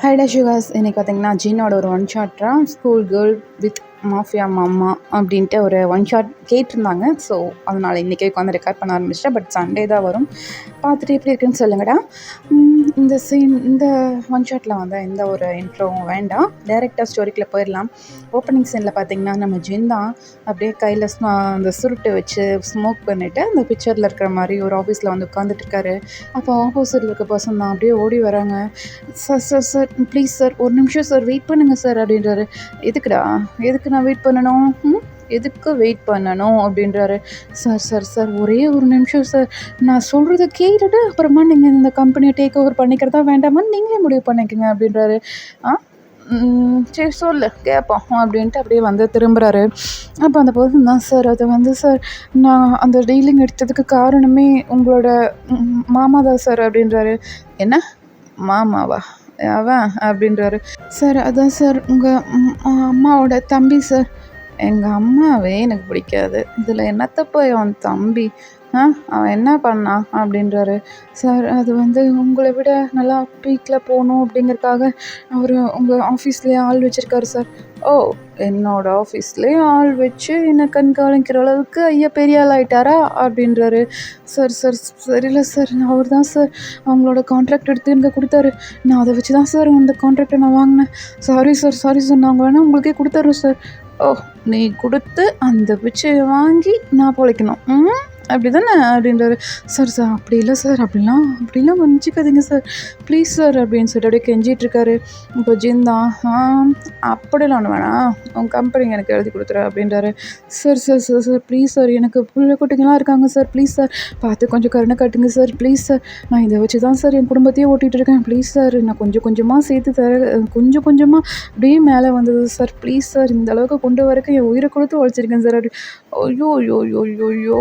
ஹைடா ஷுகாஸ் இன்றைக்கி பார்த்தீங்கன்னா ஜின்னோட ஒரு ஒன் ஷாட்ரா ஸ்கூல் கேர்ள் வித் மாஃபியா மாமா அப்படின்ட்டு ஒரு ஒன் ஷாட் கேட்டிருந்தாங்க. ஸோ அதனால் இன்றைக்கி உட்காந்து ரெக்கார்ட் பண்ண ஆரம்பிச்சிட்டேன். பட் சண்டே தான் வரும். பார்த்துட்டு எப்படி இருக்குன்னு சொல்லுங்கடா. இந்த சீன் இந்த ஒன் ஷாட்டில் வந்து எந்த ஒரு இன்ட்ரோவும் வேண்டாம், டைரெக்டாக ஸ்டோரிக்குள்ளே போயிடலாம். ஓப்பனிங் சீனில் பார்த்திங்கன்னா நம்ம ஜின் தான் அப்படியே கையில் அந்த சுருட்டை வச்சு ஸ்மோக் பண்ணிவிட்டு அந்த பிக்சரில் இருக்கிற மாதிரி ஒரு ஆஃபீஸில் வந்து உட்காந்துட்ருக்காரு. அப்போ ஆப்போசிட்டில் இருக்க பர்சன் தான் அப்படியே ஓடி வராங்க. Sir sir sir please sir ஒரு நிமிஷம் சார் வெயிட் பண்ணுங்கள் சார் அப்படின்றாரு. எதுக்குடா எதுக்கு நான் வெயிட் பண்ணணும், எதுக்கு வெயிட் பண்ணணும் அப்படின்றாரு. சார் சார் சார் ஒரே ஒரு நிமிஷம் சார், நான் சொல்கிறத கேட்டுட்டு அப்புறமா நீங்கள் இந்த கம்பெனியை டேக் ஓவர் பண்ணிக்கிறதா வேண்டாமான்னு நீங்களே முடிவு பண்ணிக்கோங்க அப்படின்றாரு. சரி சொல்லு கேட்போம் அப்படின்ட்டு அப்படியே வந்து திரும்புகிறாரு. அப்போ அந்த பர்சன் தான் சார் அது வந்து சார் நான் அந்த டீலிங் எடுத்ததுக்கு காரணமே உங்களோட மாமா தான் சார் அப்படின்றாரு. என்ன மாமாவா அவன் அப்படின்றாரு. சார் அதான் சார் உங்கள் அம்மாவோட தம்பி சார். எங்கள் அம்மாவே எனக்கு பிடிக்காது, இதில் என்னத்த போய் அவன் தம்பி, அவன் என்ன பண்ணான் அப்படின்றாரு. சார் அது வந்து உங்களை விட நல்லா பீக்கில் போகணும் அப்படிங்கிறதுக்காக அவர் உங்கள் ஆஃபீஸ்லேயே ஆள் வச்சுருக்காரு சார். ஓ, என்னோடய ஆஃபீஸ்லேயே ஆள் வச்சு என்னை கண்காணிக்கிற அளவுக்கு ஐயா பெரிய ஆள் ஆகிட்டாரா அப்படின்றாரு. சார் சார் சரியில்லை சார், அவர் தான் சார் அவங்களோட கான்ட்ராக்ட் எடுத்து எனக்கு கொடுத்தாரு. நான் அதை வச்சு தான் சார் அந்த கான்ட்ராக்டை நான் வாங்கினேன். சாரி சார் நாங்கள் வேணால் உங்களுக்கே கொடுத்துட்றோம் சார். ஓ, நீ கொடுத்து அந்த பிச்சையை வாங்கி நான் பொழைக்கணும் அப்படி தானே அப்படின்றாரு. சார் சார் அப்படி இல்லை சார், அப்படிலாம் மன்னிச்சிக்காதீங்க சார் ப்ளீஸ் சார் அப்படின்னு சொல்லிட்டு அப்படியே கெஞ்சிட்ருக்காரு. இப்போ ஜின் தான் அப்படிலாம் ஒன்று வேணாம், உங்கள் கம்பெனி எனக்கு எழுதி கொடுத்துரு அப்படின்றாரு. Sir sir sir sir please sir, எனக்கு பிள்ளை குட்டிங்களாம் இருக்காங்க சார், ப்ளீஸ் சார் பார்த்து கொஞ்சம் கருணை காட்டுங்க சார் ப்ளீஸ் சார். நான் இதை வச்சு தான் சார் என் குடும்பத்தையே ஓட்டிகிட்டு இருக்கேன். ப்ளீஸ் சார், நான் கொஞ்சம் கொஞ்சமாக சேர்த்து கொஞ்சம் கொஞ்சமாக அப்படியே மேலே வந்தது சார். ப்ளீஸ் சார், இந்த அளவுக்கு கொண்டு வரக்கு என் உயிரை கொடுத்து உழைச்சிருக்கேன் சார் அப்படி. ஐயோ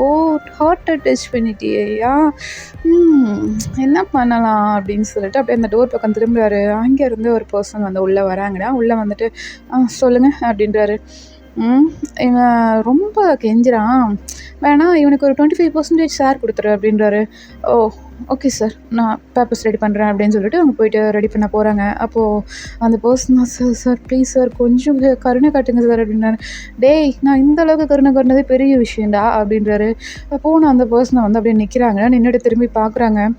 ஹார்ட்டை டச் பண்ணிட்டியா, என்ன பண்ணலாம் அப்படின்னு சொல்லிட்டு அப்படியே அந்த டோர் பக்கம் திரும்புறாரு. அங்கேருந்து ஒரு பர்சன் வந்து உள்ளே வராங்கடா. உள்ளே வந்துட்டு சொல்லுங்கள் அப்படின்றாரு. இவன் ரொம்ப கெஞ்சுறான், வேணா இவனுக்கு ஒரு 25% ஷேர் கொடுத்துரு அப்படின்றாரு. ஓ ஓகே சார், நான் பேப்பர்ஸ் ரெடி பண்ணுறேன் அப்படின்னு சொல்லிட்டு அவங்க போயிட்டு ரெடி பண்ண போகிறாங்க. அப்போது அந்த பர்சன் தான் சார் சார் ப்ளீஸ் சார் கொஞ்சம் கருணை காட்டுங்க சார் அப்படின்றாரு. டேய், நான் இந்த அளவுக்கு கருணை காட்டினதே பெரிய விஷயம்டா அப்படின்றாரு. அப்போது அந்த பர்சனை வந்து அப்படியே நிற்கிறாங்க, நின்றுட்டு திரும்பி பார்க்குறாங்க.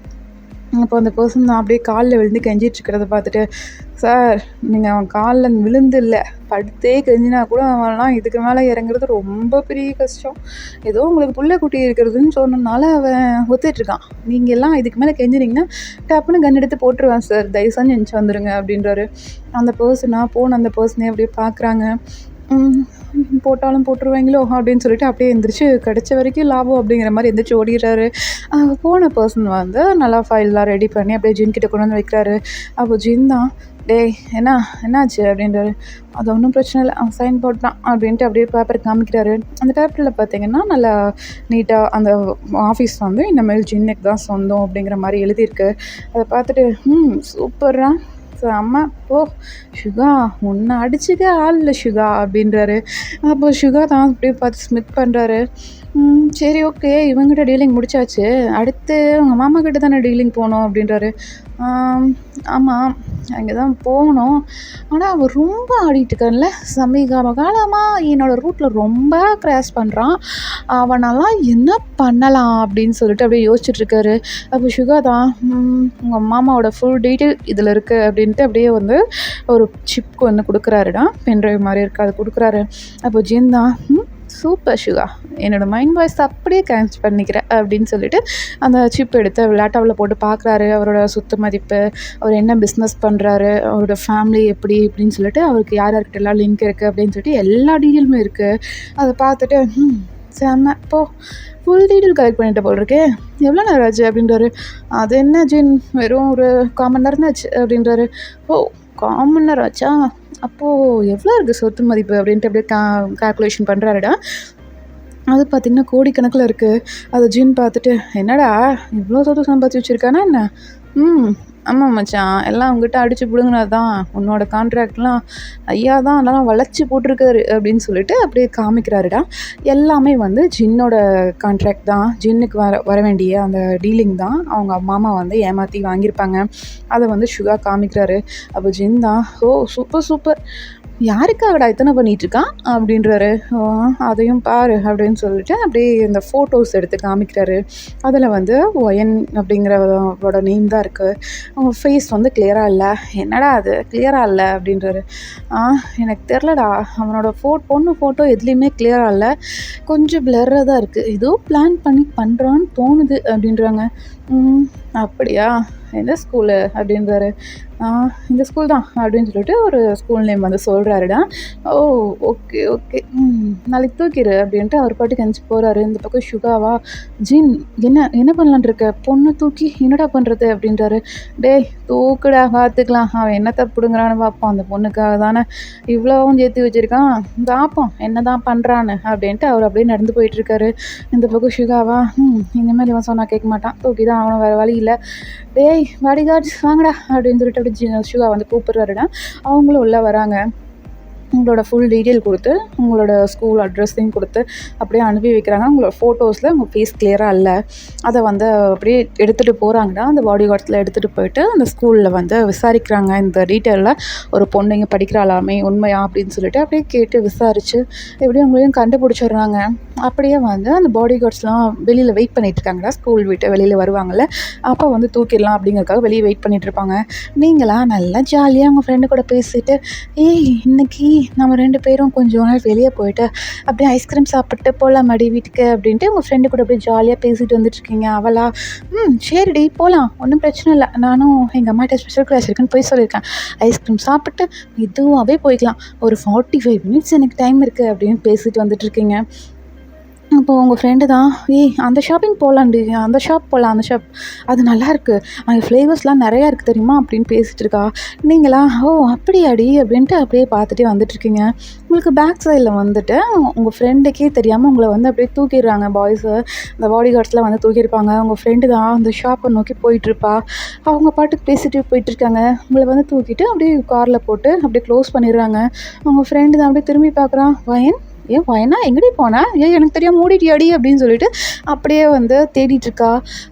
அப்போ அந்த பர்சன் தான் அப்படியே காலில் விழுந்து கெஞ்சிட்ருக்கிறத பார்த்துட்டு, சார் நீங்கள் அவன் காலில் விழுந்து இல்லை படுத்தே கெஞ்சினா கூட அவன்லாம் இதுக்கு மேலே இறங்குறது ரொம்ப பெரிய கஷ்டம். ஏதோ உங்களுக்கு புள்ள குட்டி இருக்கிறதுன்னு சொன்னனால அவன் ஒத்துட்ருக்கான். நீங்கள் எல்லாம் இதுக்கு மேலே கெஞ்சினீங்கன்னா டப்புன்னு கன் எடுத்து போட்டுருவான் சார், தயவு செஞ்சு நினச்சி வந்துடுங்க அப்படின்றாரு. அந்த பர்சனாக போன அந்த பர்சனே அப்படியே பார்க்குறாங்க. போட்டாலும் போட்டுருவாங்களோ அப்படின்னு சொல்லிட்டு அப்படியே எந்திரிச்சு கிடச்ச வரைக்கும் லாபம் அப்படிங்கிற மாதிரி எந்திரிச்சு ஓடிடுறாரு. போன பர்சன் வந்து நல்லா ஃபைல்லாம் ரெடி பண்ணி அப்படியே ஜின் கிட்ட கொண்டு வந்து வைக்கிறாரு. அப்போ ஜின் தான், டேய் என்னாச்சு அப்படின்றாரு. அது ஒன்றும் பிரச்சனை இல்லை, அவன் சைன் போட்டான் அப்படின்ட்டு அப்படியே பேப்பர் காமிக்கிறாரு. அந்த பேப்பரில் பார்த்தீங்கன்னா நல்லா நீட்டாக அந்த ஆஃபீஸ் வந்து இனிமேல் ஜின்னுக்கு தான் சொந்தம் அப்படிங்கிற மாதிரி எழுதியிருக்கு. அதை பார்த்துட்டு சூப்பர்ரா அம்மா போ சுகா, உன்னை அடிச்சுக்க ஆள் இல்லை சுகா அப்படின்றாரு. அப்போ சுகா தான் அப்படியே பார்த்து ஸ்மித் பண்ணுறாரு. சரி ஓகே, இவங்ககிட்ட டீலிங் முடிச்சாச்சு, அடுத்து உங்கள் மாமா கிட்ட தானே டீலிங் போகணும் அப்படின்றாரு. ஆமாம் அங்கே தான் போகணும், ஆனால் அவன் ரொம்ப ஆடிட்டுருக்கான்ல, சமீப காலமாக என்னோடய ரூட்டில் ரொம்ப கிராஸ் பண்ணுறான், அவனெல்லாம் என்ன பண்ணலாம் அப்படின்னு சொல்லிட்டு அப்படியே யோசிச்சுட்ருக்காரு. அப்போ சுகா தான் உங்கள் மாமாவோட ஃபுல் டீட்டெயில் இதில் இருக்குது அப்படின்ட்டு அப்படியே வந்து ஒரு சிப்க்கு வந்து கொடுக்குறாருடா, பென்ட்ரைவ் மாதிரி இருக்குது, அது கொடுக்குறாரு. அப்போ ஜின் தான் சூப்பர் சுகா, என்னோடய மைண்ட் வாய்ஸ் அப்படியே கேன்ச் பண்ணிக்கிறேன் அப்படின்னு சொல்லிட்டு அந்த சிப் எடுத்து லேப்டாப்பில் போட்டு பார்க்குறாரு. அவரோட சொத்து மதிப்பு, அவர் என்ன பிஸ்னஸ் பண்ணுறாரு, அவரோட ஃபேமிலி எப்படி இப்படின்னு சொல்லிட்டு அவருக்கு யார்கிட்ட எல்லாம் லிங்க் இருக்குது அப்படின்னு சொல்லிட்டு எல்லா டீட்டெயிலுமே இருக்குது. அதை பார்த்துட்டு செம்ம போ ஃபுல் டீட்டெயில் கலெக்ட் பண்ணிட்டு போல் இருக்கே, எவ்வளோ நேரம் ஆச்சு அப்படின்றாரு. அது என்ன ஜின், வெறும் ஒரு 1/4 மணி நேரம் ஆச்சு அப்படின்றாரு. ஓ 1/4 மணி நேரம் ஆச்சா, அப்போது எவ்வளோ இருக்குது சொத்து மதிப்பு அப்படின்ட்டு அப்படியே கால்குலேஷன் பண்ணுறாருடா. அது பார்த்திங்கன்னா கோடிக்கணக்கில் இருக்குது. அது ஜின் பார்த்துட்டு, என்னடா இவ்வளோ சொத்து சம்பாதிச்சு வச்சுருக்கானா என்ன, ஆமாம் மச்சான், எல்லாம் உங்ககிட்ட அடிச்சு பிடுங்கினது தான். உன்னோட கான்ட்ராக்ட்லாம் ஐயா தான் அதெல்லாம் வளைச்சி போட்டிருக்காரு அப்படின்னு சொல்லிட்டு அப்படியே காமிக்கிறாருடா. எல்லாமே வந்து ஜின்னோட கான்ட்ராக்ட் தான். ஜின்னுக்கு வர வர வேண்டிய அந்த டீலிங் தான் அவங்க மாமா வந்து ஏமாற்றி வாங்கியிருப்பாங்க. அதை வந்து சுகா காமிக்கிறாரு. அப்போ ஜின் தான், ஓ சூப்பர் சூப்பர், யாருக்காகடா இத்தனை பண்ணிகிட்ருக்கான் அப்படின்றாரு. அதையும் பாரு அப்படின்னு சொல்லிட்டு அப்படியே இந்த ஃபோட்டோஸ் எடுத்து காமிக்கிறாரு. அதில் வந்து ஒயன் அப்படிங்கிறவோட நேம் தான் இருக்குது. அவங்க ஃபேஸ் வந்து கிளியராக இல்லை. என்னடா அது கிளியராக இல்லை அப்படின்றாரு. எனக்கு தெரிலடா, அவனோட பொண்ணு ஃபோட்டோ எதுலேயுமே கிளியராக இல்லை, கொஞ்சம் பிளர்ராக தான் இருக்குது, ஏதோ பிளான் பண்ணி பண்ணுறான்னு தோணுது அப்படின்றாங்க. அப்படியா, எந்த ஸ்கூலு அப்படின்றாரு. இந்த ஸ்கூல் தான் அப்படின்னு சொல்லிட்டு ஒரு ஸ்கூல் நேம் வந்து சொல்கிறாருடா. ஓ ஓகே ஓகே, நாளைக்கு தூக்கிடு அப்படின்ட்டு அவர் பாட்டுக்கு எந்திச்சு போகிறாரு. இந்த பக்கம் சுகாவா, ஜின் என்ன பண்ணலான் இருக்க, பொண்ணு தூக்கி என்னடா பண்ணுறது அப்படின்றாரு. டேய் தூக்குடா பார்த்துக்கலாம், அவன் என்ன தப்புடுங்கிறான்னு பார்ப்போம், அந்த பொண்ணுக்காக தானே இவ்வளோவும் சேர்த்து வச்சுருக்கான், பார்ப்போம் என்ன தான் பண்ணுறான்னு அப்படின்ட்டு அவர் அப்படியே நடந்து போயிட்டுருக்காரு. இந்த பக்கம் சுகாவா, இந்த மாதிரி இவன் சொன்னால் கேட்க மாட்டான், தூக்கி தான் அவனை வேறு வழி இல்லை, டேய் பாடி கார்ட்ஸ் வாங்கடா அப்படின்னு சொல்லிட்டு அப்படி சுகா வந்து கூப்பிட்றாருடா. அவங்களும் உள்ளே வராங்க. உங்களோட ஃபுல் டீட்டெயில் கொடுத்து உங்களோட ஸ்கூல் அட்ரஸையும் கொடுத்து அப்படியே அனுப்பி வைக்கிறாங்க. உங்களோட ஃபோட்டோஸில் உங்கள் ஃபேஸ் கிளியராக இல்லை, அதை வந்து அப்படியே எடுத்துகிட்டு போகிறாங்கடா. அந்த பாடி கார்ட்ஸில் எடுத்துகிட்டு போயிட்டு அந்த ஸ்கூலில் வந்து விசாரிக்கிறாங்க. இந்த டீட்டெயிலில் ஒரு பொண்ணு இங்கே படிக்கிறாளாமே உண்மையா அப்படின்னு சொல்லிட்டு அப்படியே கேட்டு விசாரித்து எப்படியும் உங்களையும் கண்டுபிடிச்சிடுறாங்க. அப்படியே வந்து அந்த பாடி கார்ட்ஸ்லாம் வெளியில் வெயிட் பண்ணிகிட்ருக்காங்கடா. ஸ்கூல் விட்டு வெளியில் வருவாங்கள்ல, அப்போ வந்து தூக்கிடலாம் அப்படிங்கிறதுக்காக வெளியே வெயிட் பண்ணிகிட்ருப்பாங்க. நீங்களாம் நல்லா ஜாலியாக உங்கள் ஃப்ரெண்டு கூட பேசிட்டு, இன்னைக்கு நம்ம 2 பேரும் கொஞ்சம் நாள் வெளியே போயிட்டு அப்படியே ஐஸ்கிரீம் சாப்பிட்டு போகலாம் மடி வீட்டுக்கு அப்படின்ட்டு உங்கள் ஃப்ரெண்டு கூட அப்படியே ஜாலியாக பேசிட்டு வந்துட்டுருக்கீங்க. அவளா, சரிடி போகலாம், ஒன்றும் பிரச்சனை இல்லை, நானும் எங்கள் அம்மாட்ட ஸ்பெஷல் கிளாஸ் இருக்குன்னு போய் சொல்லியிருக்கேன், ஐஸ்கிரீம் சாப்பிட்டு இதுவாகவே போய்க்கலாம், ஒரு 45 மினிட்ஸ் எனக்கு டைம் இருக்குது அப்படின்னு பேசிட்டு வந்துட்டுருக்கீங்க. அப்போது உங்கள் ஃப்ரெண்டு தான், அந்த ஷாப்பிங் போகலாண்டி, அந்த ஷாப் போகலாம், அந்த ஷாப் அது நல்லாயிருக்கு, அங்கே ஃப்ளேவர்ஸ்லாம் நிறையா இருக்குது தெரியுமா அப்படின்னு பேசிகிட்டு இருக்கா. நீங்களா, ஓ அப்படியாடி அப்படின்ட்டு அப்படியே பார்த்துட்டே வந்துட்டுருக்கீங்க. உங்களுக்கு பேக் சைடில் வந்துட்டு உங்கள் ஃப்ரெண்டுக்கே தெரியாமல் உங்களை வந்து அப்படியே தூக்கிடுறாங்க பாய்ஸு. இந்த பாடி கார்ட்ஸ்லாம் வந்து தூக்கியிருப்பாங்க. உங்கள் ஃப்ரெண்டு தான் அந்த ஷாப்பை நோக்கி போயிட்டுருப்பா. அவங்க பாட்டுக்கு பேசிட்டு போயிட்டுருக்காங்க. உங்களை வந்து தூக்கிட்டு அப்படியே காரில் போட்டு அப்படியே க்ளோஸ் பண்ணிடுறாங்க. உங்கள் ஃப்ரெண்டு தான் அப்படியே திரும்பி பார்க்குறான். வயனா எங்கடி போனா, எனக்கு தெரியாம மூடிட்டியாடி அப்படின்னு சொல்லிட்டு அப்படியே வந்து தேடிட்டுருக்கா.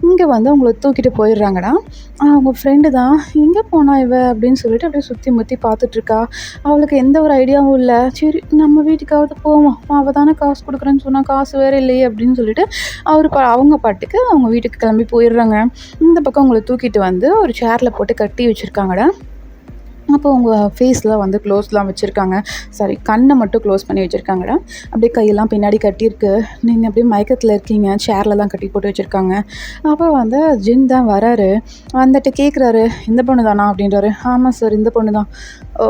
இங்கே வந்து உங்களை தூக்கிட்டு போயிடுறாங்கடா. அவங்க ஃப்ரெண்டு தான், எங்கே போனா இவ அப்படின்னு சொல்லிட்டு அப்படியே சுற்றி முற்றி பார்த்துட்ருக்கா. அவளுக்கு எந்த ஒரு ஐடியாவும் இல்லை. சரி நம்ம வீட்டுக்காவது போவோம், அவள் தானே காசு கொடுக்குறேன்னு சொன்னால் காசு வேறு இல்லையே அப்படின்னு சொல்லிட்டு அவங்க பாட்டுக்கு அவங்க வீட்டுக்கு கிளம்பி போயிடுறாங்க. இந்த பக்கம் உங்களை தூக்கிட்டு வந்து ஒரு சேரில் போட்டு கட்டி வச்சுருக்காங்கடா. அப்போ உங்கள் ஃபேஸில் வந்து க்ளோஸ்லாம் வச்சுருக்காங்க, சாரி கண்ணை மட்டும் க்ளோஸ் பண்ணி வச்சுருக்காங்கடா. அப்படியே கையெல்லாம் பின்னாடி கட்டியிருக்கு. நீங்கள் அப்படியே மயக்கத்தில் இருக்கீங்க, சேரில் தான் கட்டி போட்டு வச்சுருக்காங்க. அப்போ வந்து ஜின் தான் வராரு. வந்துட்டு கேட்குறாரு, இந்த பொண்ணு தானா அப்படின்றாரு. ஆமாம் சார் இந்த பொண்ணு தான். ஓ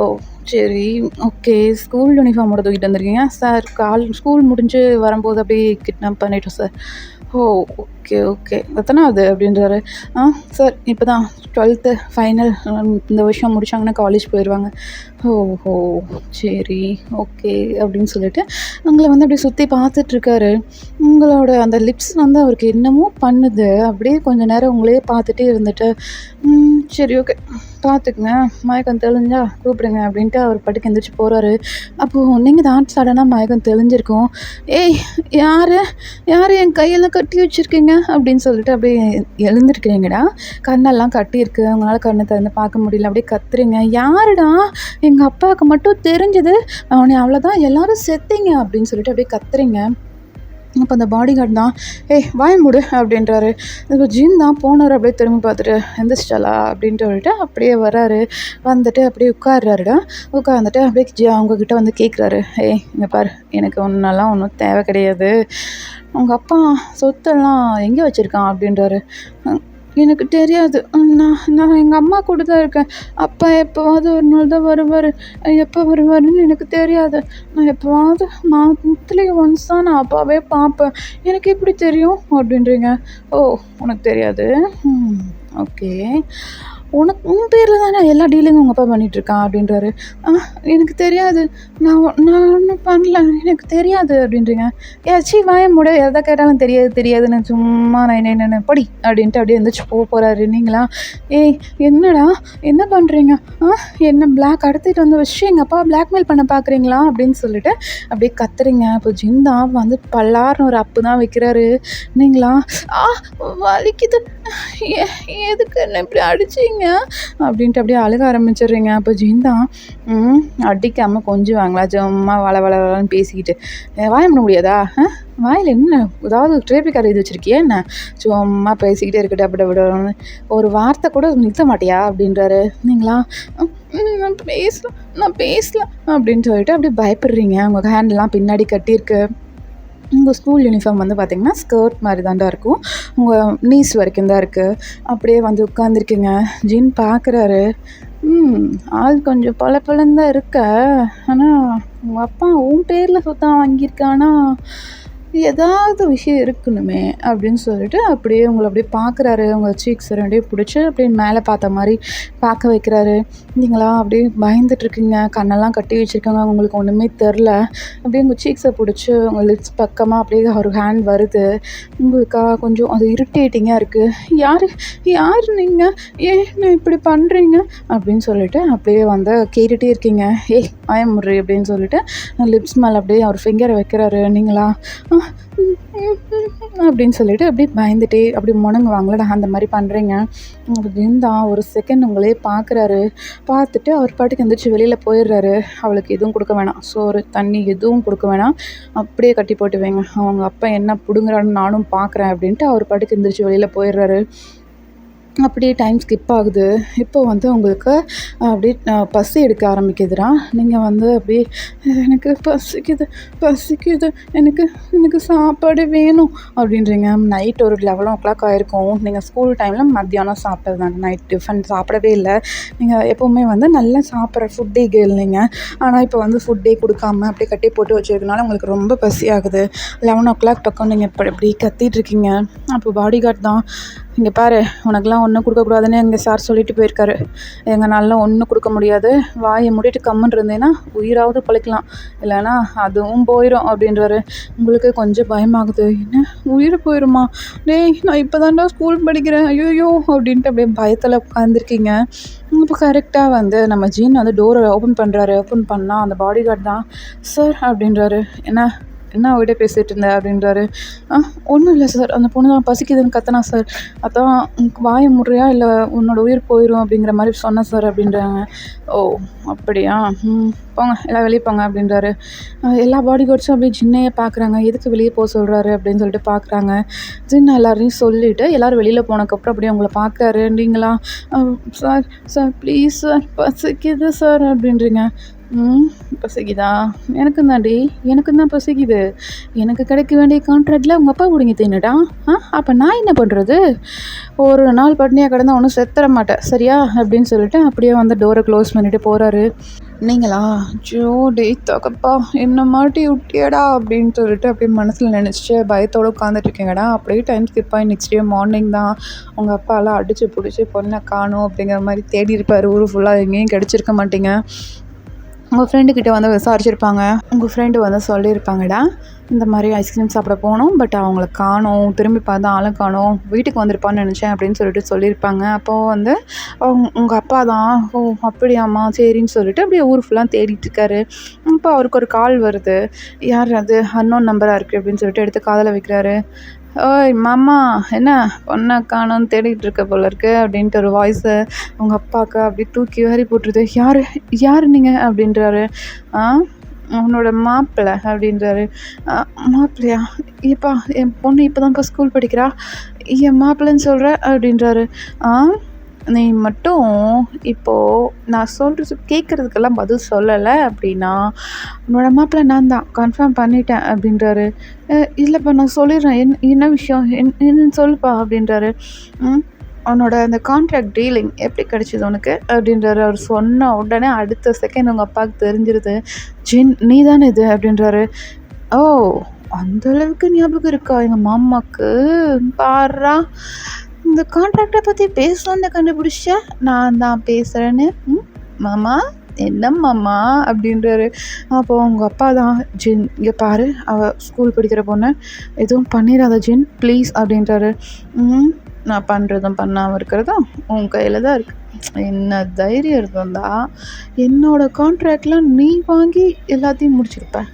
சரி ஓகே, ஸ்கூல் யூனிஃபார்மோட தூக்கிட்டு வந்திருக்கீங்க சார், ஸ்கூல் முடிஞ்சு வரும்போது அப்படியே கிட்னாப் பண்ணிட்டோம் சார். ஓ ஓகே ஓகே, எத்தனாவது அப்படின்றாரு. சார் இப்போ தான் 12th ஃபைனல், இந்த வருஷம் முடித்தாங்கன்னா காலேஜ் போயிடுவாங்க. ஓஹோ சரி ஓகே அப்படின்னு சொல்லிட்டு உங்களை வந்து அப்படியே சுற்றி பார்த்துட்ருக்காரு. உங்களோட அந்த லிப்ஸ் வந்து அவருக்கு என்னமோ பண்ணுது. அப்படியே கொஞ்சம் நேரம் உங்களையே பார்த்துட்டே இருந்துட்டு, சரி ஓகே பார்த்துக்குங்க, மயக்கம் தெளிஞ்சா கூப்பிடுங்க அப்படின்ட்டு அவர் பாட்டுக்கு எந்திரிச்சு போகிறாரு. அப்போது நீங்கள் தான் சடனாக மயக்கம் தெளிஞ்சிருக்கோம். யார் என் கையெல்லாம் கட்டி வச்சுருக்கீங்க அப்படின்னு சொல்லிட்டு அப்படியே எழுந்திருக்கிறீங்கடா. கண்ணெல்லாம் கட்டியிருக்கு, உங்களால் கண்ணை திறந்து பார்க்க முடியல. அப்படியே கத்துறீங்க, யாருடா, எங்கள் அப்பாவுக்கு மட்டும் தெரிஞ்சது அவனை அவ்வளோதான், எல்லாரும் செத்தீங்க அப்படின்னு சொல்லிட்டு அப்படியே கத்துறீங்க. அப்போ அந்த பாடி கார்டு தான், வாய மூடு அப்படின்றாரு. இப்போ ஜின் தான் போனார். அப்படியே திரும்பி பார்த்துட்டு எந்திரிச்சிட்டாளா அப்படின்ட்டு சொல்லிட்டு அப்படியே வராரு. வந்துட்டு அப்படியே உட்காடுறாருடா. உட்காந்துட்டு அப்படியே அவங்கக்கிட்ட வந்து கேட்குறாரு, இங்கே பாரு, எனக்கு ஒன்றும் தேவை கிடையாது, உங்கள் அப்பா சொத்தெல்லாம் எங்கே வச்சுருக்கான் அப்படின்றாரு. எனக்கு தெரியாது, நான் எங்கள் அம்மா கூட தான் இருக்கேன், அப்பா எப்போவாவது ஒரு நாள் தான் வருவார், எப்போ வருவாருன்னு எனக்கு தெரியாது, நான் எப்போவாவது மந்த்லி ஒன்ஸ் தான் நான் அப்பாவே பார்ப்பேன், எனக்கு எப்படி தெரியும் அப்படின்றீங்க. ஓ உனக்கு தெரியாது, ஓகே உன் பேரில் தானே எல்லா டீலிங்கும் உங்கள் அப்பா பண்ணிகிட்ருக்கான் அப்படின்றாரு. எனக்கு தெரியாது, நான் ஒன்றும் பண்ணல, எனக்கு தெரியாது அப்படின்றீங்க. ஏச்சி வாய மூட, எதை கேட்டாலும் தெரியாது தெரியாதுன்னு சும்மா நான் படி அப்படின்ட்டு அப்படியே எழுந்திரிச்சு போகிறாரு. நீங்களா ஏய் என்னடா என்ன பண்ணுறீங்க, என்ன பிளாக் கடத்திட்டு வந்து வச்சு எங்கள் அப்பா பிளாக்மெயில் பண்ண பார்க்குறீங்களா அப்படின்னு சொல்லிட்டு அப்படியே கத்துறீங்க. இப்போ ஜிந்தா வந்து பல்லார்னு ஒரு அப்பு தான் வைக்கிறாரு. நீங்களா வலிக்குது, எதுக்கு என்ன இப்படி அடிச்சிங்க அப்படின்ட்டு அப்படியே அழுக ஆரம்பிச்சிடுறீங்க. அப்போ ஜிந்தா அடிக்காமல் கொஞ்சம் வாங்களா, சும்மா வளன்னு பேசிக்கிட்டு வாய பண்ண முடியாதா, வாயில் என்ன ஏதாவது ட்ரேபிக் கார்டு இது வச்சுருக்கியா என்ன, சும்மா பேசிக்கிட்டே இருக்கட்டும் அப்படி விடணும்னு ஒரு வார்த்தை கூட நிறுத்த மாட்டியா அப்படின்றாரு. நீங்களா நான் பேசல அப்படின்னு சொல்லிட்டு அப்படியே பயப்படுறீங்க. உங்கள் ஹேண்ட்லாம் பின்னாடி கட்டியிருக்கு. உங்கள் ஸ்கூல் யூனிஃபார்ம் வந்து பார்த்திங்கன்னா ஸ்கர்ட் மாதிரி தான்டா இருக்கும், உங்கள் நீஸ் வரைக்கும் தான் இருக்குது. அப்படியே வந்து உட்காந்துருக்கீங்க. ஜின் பார்க்குறாரு. ஆள் கொஞ்சம் பளபளன்னு தான் இருக்க, ஆனால் உங்கள் அப்பா உன் பேரில் சுத்தம் வாங்கியிருக்கானா, ஏதாவது விஷயம் இருக்கணுமே அப்படின்னு சொல்லிட்டு அப்படியே உங்களை அப்படியே பார்க்குறாரு. உங்கள் சீக்ஸ் ரெண்டையும் பிடிச்சி அப்படியே மேலே பார்த்த மாதிரி பார்க்க வைக்கிறாரு. நீங்களா அப்படியே பயந்துட்டுருக்கீங்க, கண்ணெல்லாம் கட்டி வச்சுருக்காங்க, உங்களுக்கு ஒன்றுமே தெரில. அப்படியே உங்கள் சீக்ஸை பிடிச்சி உங்கள் லிப்ஸ் பக்கமாக அப்படியே ஒரு ஹேண்ட் வருது. உங்களுக்கா கொஞ்சம் அது இரிட்டேட்டிங்காக இருக்குது. யார் நீங்கள், ஏன் இப்படி பண்ணுறீங்க அப்படின்னு சொல்லிட்டு அப்படியே வந்து கேட்டுகிட்டே இருக்கீங்க. முறை அப்படின்னு சொல்லிட்டு லிப்ஸ் மேலே அப்படியே அவர் ஃபிங்கரை வைக்கிறாரு. நீங்களா அப்படின்னு சொல்லிட்டு அப்படியே பயந்துட்டே அப்படி முணங்குவாங்களடா அந்த மாதிரி பண்ணுறீங்க. இருந்தா ஒரு செகண்ட் உங்களே பார்க்குறாரு. பார்த்துட்டு அவர் பாட்டுக்கு எந்திரிச்சு வெளியில் போயிடுறாரு. அவளுக்கு எதுவும் கொடுக்க வேணாம், சோறு தண்ணி எதுவும் கொடுக்க வேணாம், அப்படியே கட்டி போட்டு வைங்க, அவங்க அப்பா என்ன பிடுங்குறான்னு நானும் பார்க்குறேன் அப்படின்ட்டு அவர் பாட்டுக்கு எந்திரிச்சு வெளியில் போயிடுறாரு. அப்படியே டைம் ஸ்கிப் ஆகுது. இப்போ வந்து உங்களுக்கு அப்படியே பசி எடுக்க ஆரம்பிக்குதுடா. நீங்கள் வந்து அப்படியே எனக்கு பசிக்குது எனக்கு சாப்பாடு வேணும் அப்படின்றீங்க. நைட் ஒரு 11 ஆகிருக்கும். நீங்கள் ஸ்கூல் டைமில் மத்தியானம் சாப்பிட்டது தாங்க, நைட் டிஃபன் சாப்பிடவே இல்லை. நீங்கள் எப்போவுமே வந்து நல்லா சாப்பிட்ற ஃபுட்டே கேர்ள் நீங்கள். ஆனால் இப்போ வந்து ஃபுட்டே கொடுக்காம அப்படியே கட்டி போட்டு வச்சுருக்கனால உங்களுக்கு ரொம்ப பசி ஆகுது. 11 பக்கம் நீங்கள் இப்படி கத்திகிட்ருக்கீங்க. அப்போ பாடி கார்டு தான், இங்கே பாரு உனக்கெல்லாம் ஒன்றும் கொடுக்கக்கூடாதுன்னு எங்கள் சார் சொல்லிட்டு போயிருக்காரு, எங்களாலாம் ஒன்றும் கொடுக்க முடியாது, வாயை மூடிட்டு கம்முன்னு இருந்தேன்னா உயிராவது பழிக்கலாம், இல்லைன்னா அதுவும் போயிடும் அப்படின்றாரு. உங்களுக்கு கொஞ்சம் பயமாகுது. என்ன உயிர் போயிடுமா, நான் இப்போ தான்டா ஸ்கூல் படிக்கிறேன், ஐயோ அப்படின்ட்டு அப்படியே பயத்தில் உட்காந்துருக்கீங்க. இப்போ கரெக்டாக வந்து நம்ம ஜீன் வந்து டோரை ஓப்பன் பண்ணுறாரு. ஓப்பன் பண்ணால் அந்த பாடி கார்டு தான். சார் அப்படின்றாரு. என்ன அவகிட்ட பேசிகிட்டு இருந்தேன் அப்படின்றாரு. ஒன்றும் இல்லை சார், அந்த பொண்ணு தான் பசிக்குதுன்னு கத்தனா சார், அதான் வாய முறையா இல்லை உன்னோட உயிர் போயிடும் அப்படிங்கிற மாதிரி சொன்னேன் சார் அப்படின்றாங்க. ஓ அப்படியா, போங்க எல்லாம் வெளியே போங்க அப்படின்றாரு. எல்லா பாடி கார்ட்ஸும் அப்படியே ஜின்னையே பார்க்குறாங்க. எதுக்கு வெளியே போக சொல்கிறாரு அப்படின்னு சொல்லிட்டு பார்க்குறாங்க. ஜின் எல்லாரையும் சொல்லிவிட்டு எல்லோரும் வெளியில் போனதுக்கப்புறம் அப்படியே உங்களை பார்க்குறாரு. நீங்களா சார் ப்ளீஸ் சார் பசிக்குது சார் அப்படின்றீங்க. பசிக்குதா, எனக்கும் தான் பசிக்குது, எனக்கு கிடைக்க வேண்டிய கான்ட்ராக்டில் உங்கள் அப்பா பிடிங்கி தின்னுடா, அப்போ நான் என்ன பண்ணுறது, ஒரு நாள் பட்னியாக கிடந்தா ஒன்றும் செத்துற மாட்டேன் சரியா அப்படின்னு சொல்லிட்டு அப்படியே வந்து டோரை க்ளோஸ் பண்ணிவிட்டு போகிறாரு. நீங்களா ஜோடி தகப்பா என்ன மாட்டி விட்டியடா அப்படின்னு சொல்லிட்டு அப்படியே மனசில் நினச்சிட்டு பயத்தோடு உட்காந்துட்ருக்கீங்கடா. அப்படியே டைம் ஸ்கிப் ஆகி நெக்ஸ்ட் டே மார்னிங் தான் உங்கள் அப்பாலாம் அடித்து பிடிச்சி பொண்ணை காணும் அப்படிங்கிற மாதிரி தேடி இருப்பார். ஊர் ஃபுல்லாக எங்கேயும் கிடச்சிருக்க மாட்டீங்க. உங்கள் ஃப்ரெண்டுக்கிட்ட வந்து விசாரிச்சிருப்பாங்க. உங்கள் ஃப்ரெண்டு வந்து சொல்லியிருப்பாங்கடா, இந்த மாதிரி ஐஸ்கிரீம் சாப்பிட போனோம், பட் அவங்கள காணோம், திரும்பி பார்த்தா ஆளும் காணோம், வீட்டுக்கு வந்திருப்பான்னு நினச்சேன் அப்படின்னு சொல்லிட்டு சொல்லியிருப்பாங்க. அப்போது வந்து உங்கள் அப்பா தான், ஓ அப்படியாம்மா சரின்னு சொல்லிட்டு அப்படியே ஊர் ஃபுல்லாக தேடிட்டுருக்காரு. அப்போ அவருக்கு ஒரு கால் வருது. யார் அது, அன்னோன் நம்பராக இருக்குது அப்படின்னு சொல்லிட்டு எடுத்து காதில் வைக்கிறாரு. ஓய் மாமா, என்ன பொண்ணை காணோன்னு தேடிகிட்டு இருக்க போல இருக்கு அப்படின்ட்டு ஒரு வாய்ஸு உங்கள் அப்பாவுக்கு அப்படியே தூக்கி வாரி போட்டுருது. யார் நீங்கள் அப்படின்றாரு. உன்னோட மாப்பிள்ளை அப்படின்றாரு. மாப்பிள்ளையா, ஏப்பா என் பொண்ணு இப்போ தான்ப்பா ஸ்கூல் படிக்கிறா, என் மாப்பிள்ளைன்னு சொல்கிற அப்படின்றாரு. நீ மட்டும் இப்போது நான் சொல்கிறது கேட்குறதுக்கெல்லாம் பதில் சொல்லலை அப்படின்னா உன்னோட மாப்பிள்ளை நான் தான் கன்ஃபார்ம் பண்ணிட்டேன் அப்படின்றாரு. இல்லைப்பா நான் சொல்லிடுறேன், என்ன விஷயம், என்னன்னு சொல்லுப்பா அப்படின்றாரு. அவனோட அந்த கான்ட்ராக்ட் டீலிங் எப்படி கிடச்சிது உனக்கு அப்படின்றாரு. அவர் சொன்ன உடனே அடுத்த செகண்ட் உங்கள் அப்பாவுக்கு தெரிஞ்சிருது. ஜின் நீ தானே இது அப்படின்றாரு. ஓ அந்தளவுக்கு ஞாபகம் இருக்கா எங்கள் மாமாவுக்கு, பாரா இந்த கான்ட்ராக்டை பற்றி பேசணுன்னு கண்டுபிடிச்சா நான் தான் பேசுகிறேன்னு. மாமா என்ன மாமா அப்படின்றாரு. அப்போது அவங்க அப்பா தான், ஜின் இங்கே பாரு, அவள் ஸ்கூல் படிக்கிற பொண்ணு, எதுவும் பண்ணிடாத ஜின் ப்ளீஸ் அப்படின்றாரு. நான் பண்ணுறதும் பண்ணாமல் இருக்கிறதும் உன் கையில் தான் இருக்குது. என்ன தைரியம் இருந்தா என்னோடய கான்ட்ராக்ட்லாம் நீ வாங்கி எல்லாத்தையும் முடிச்சிருப்ப.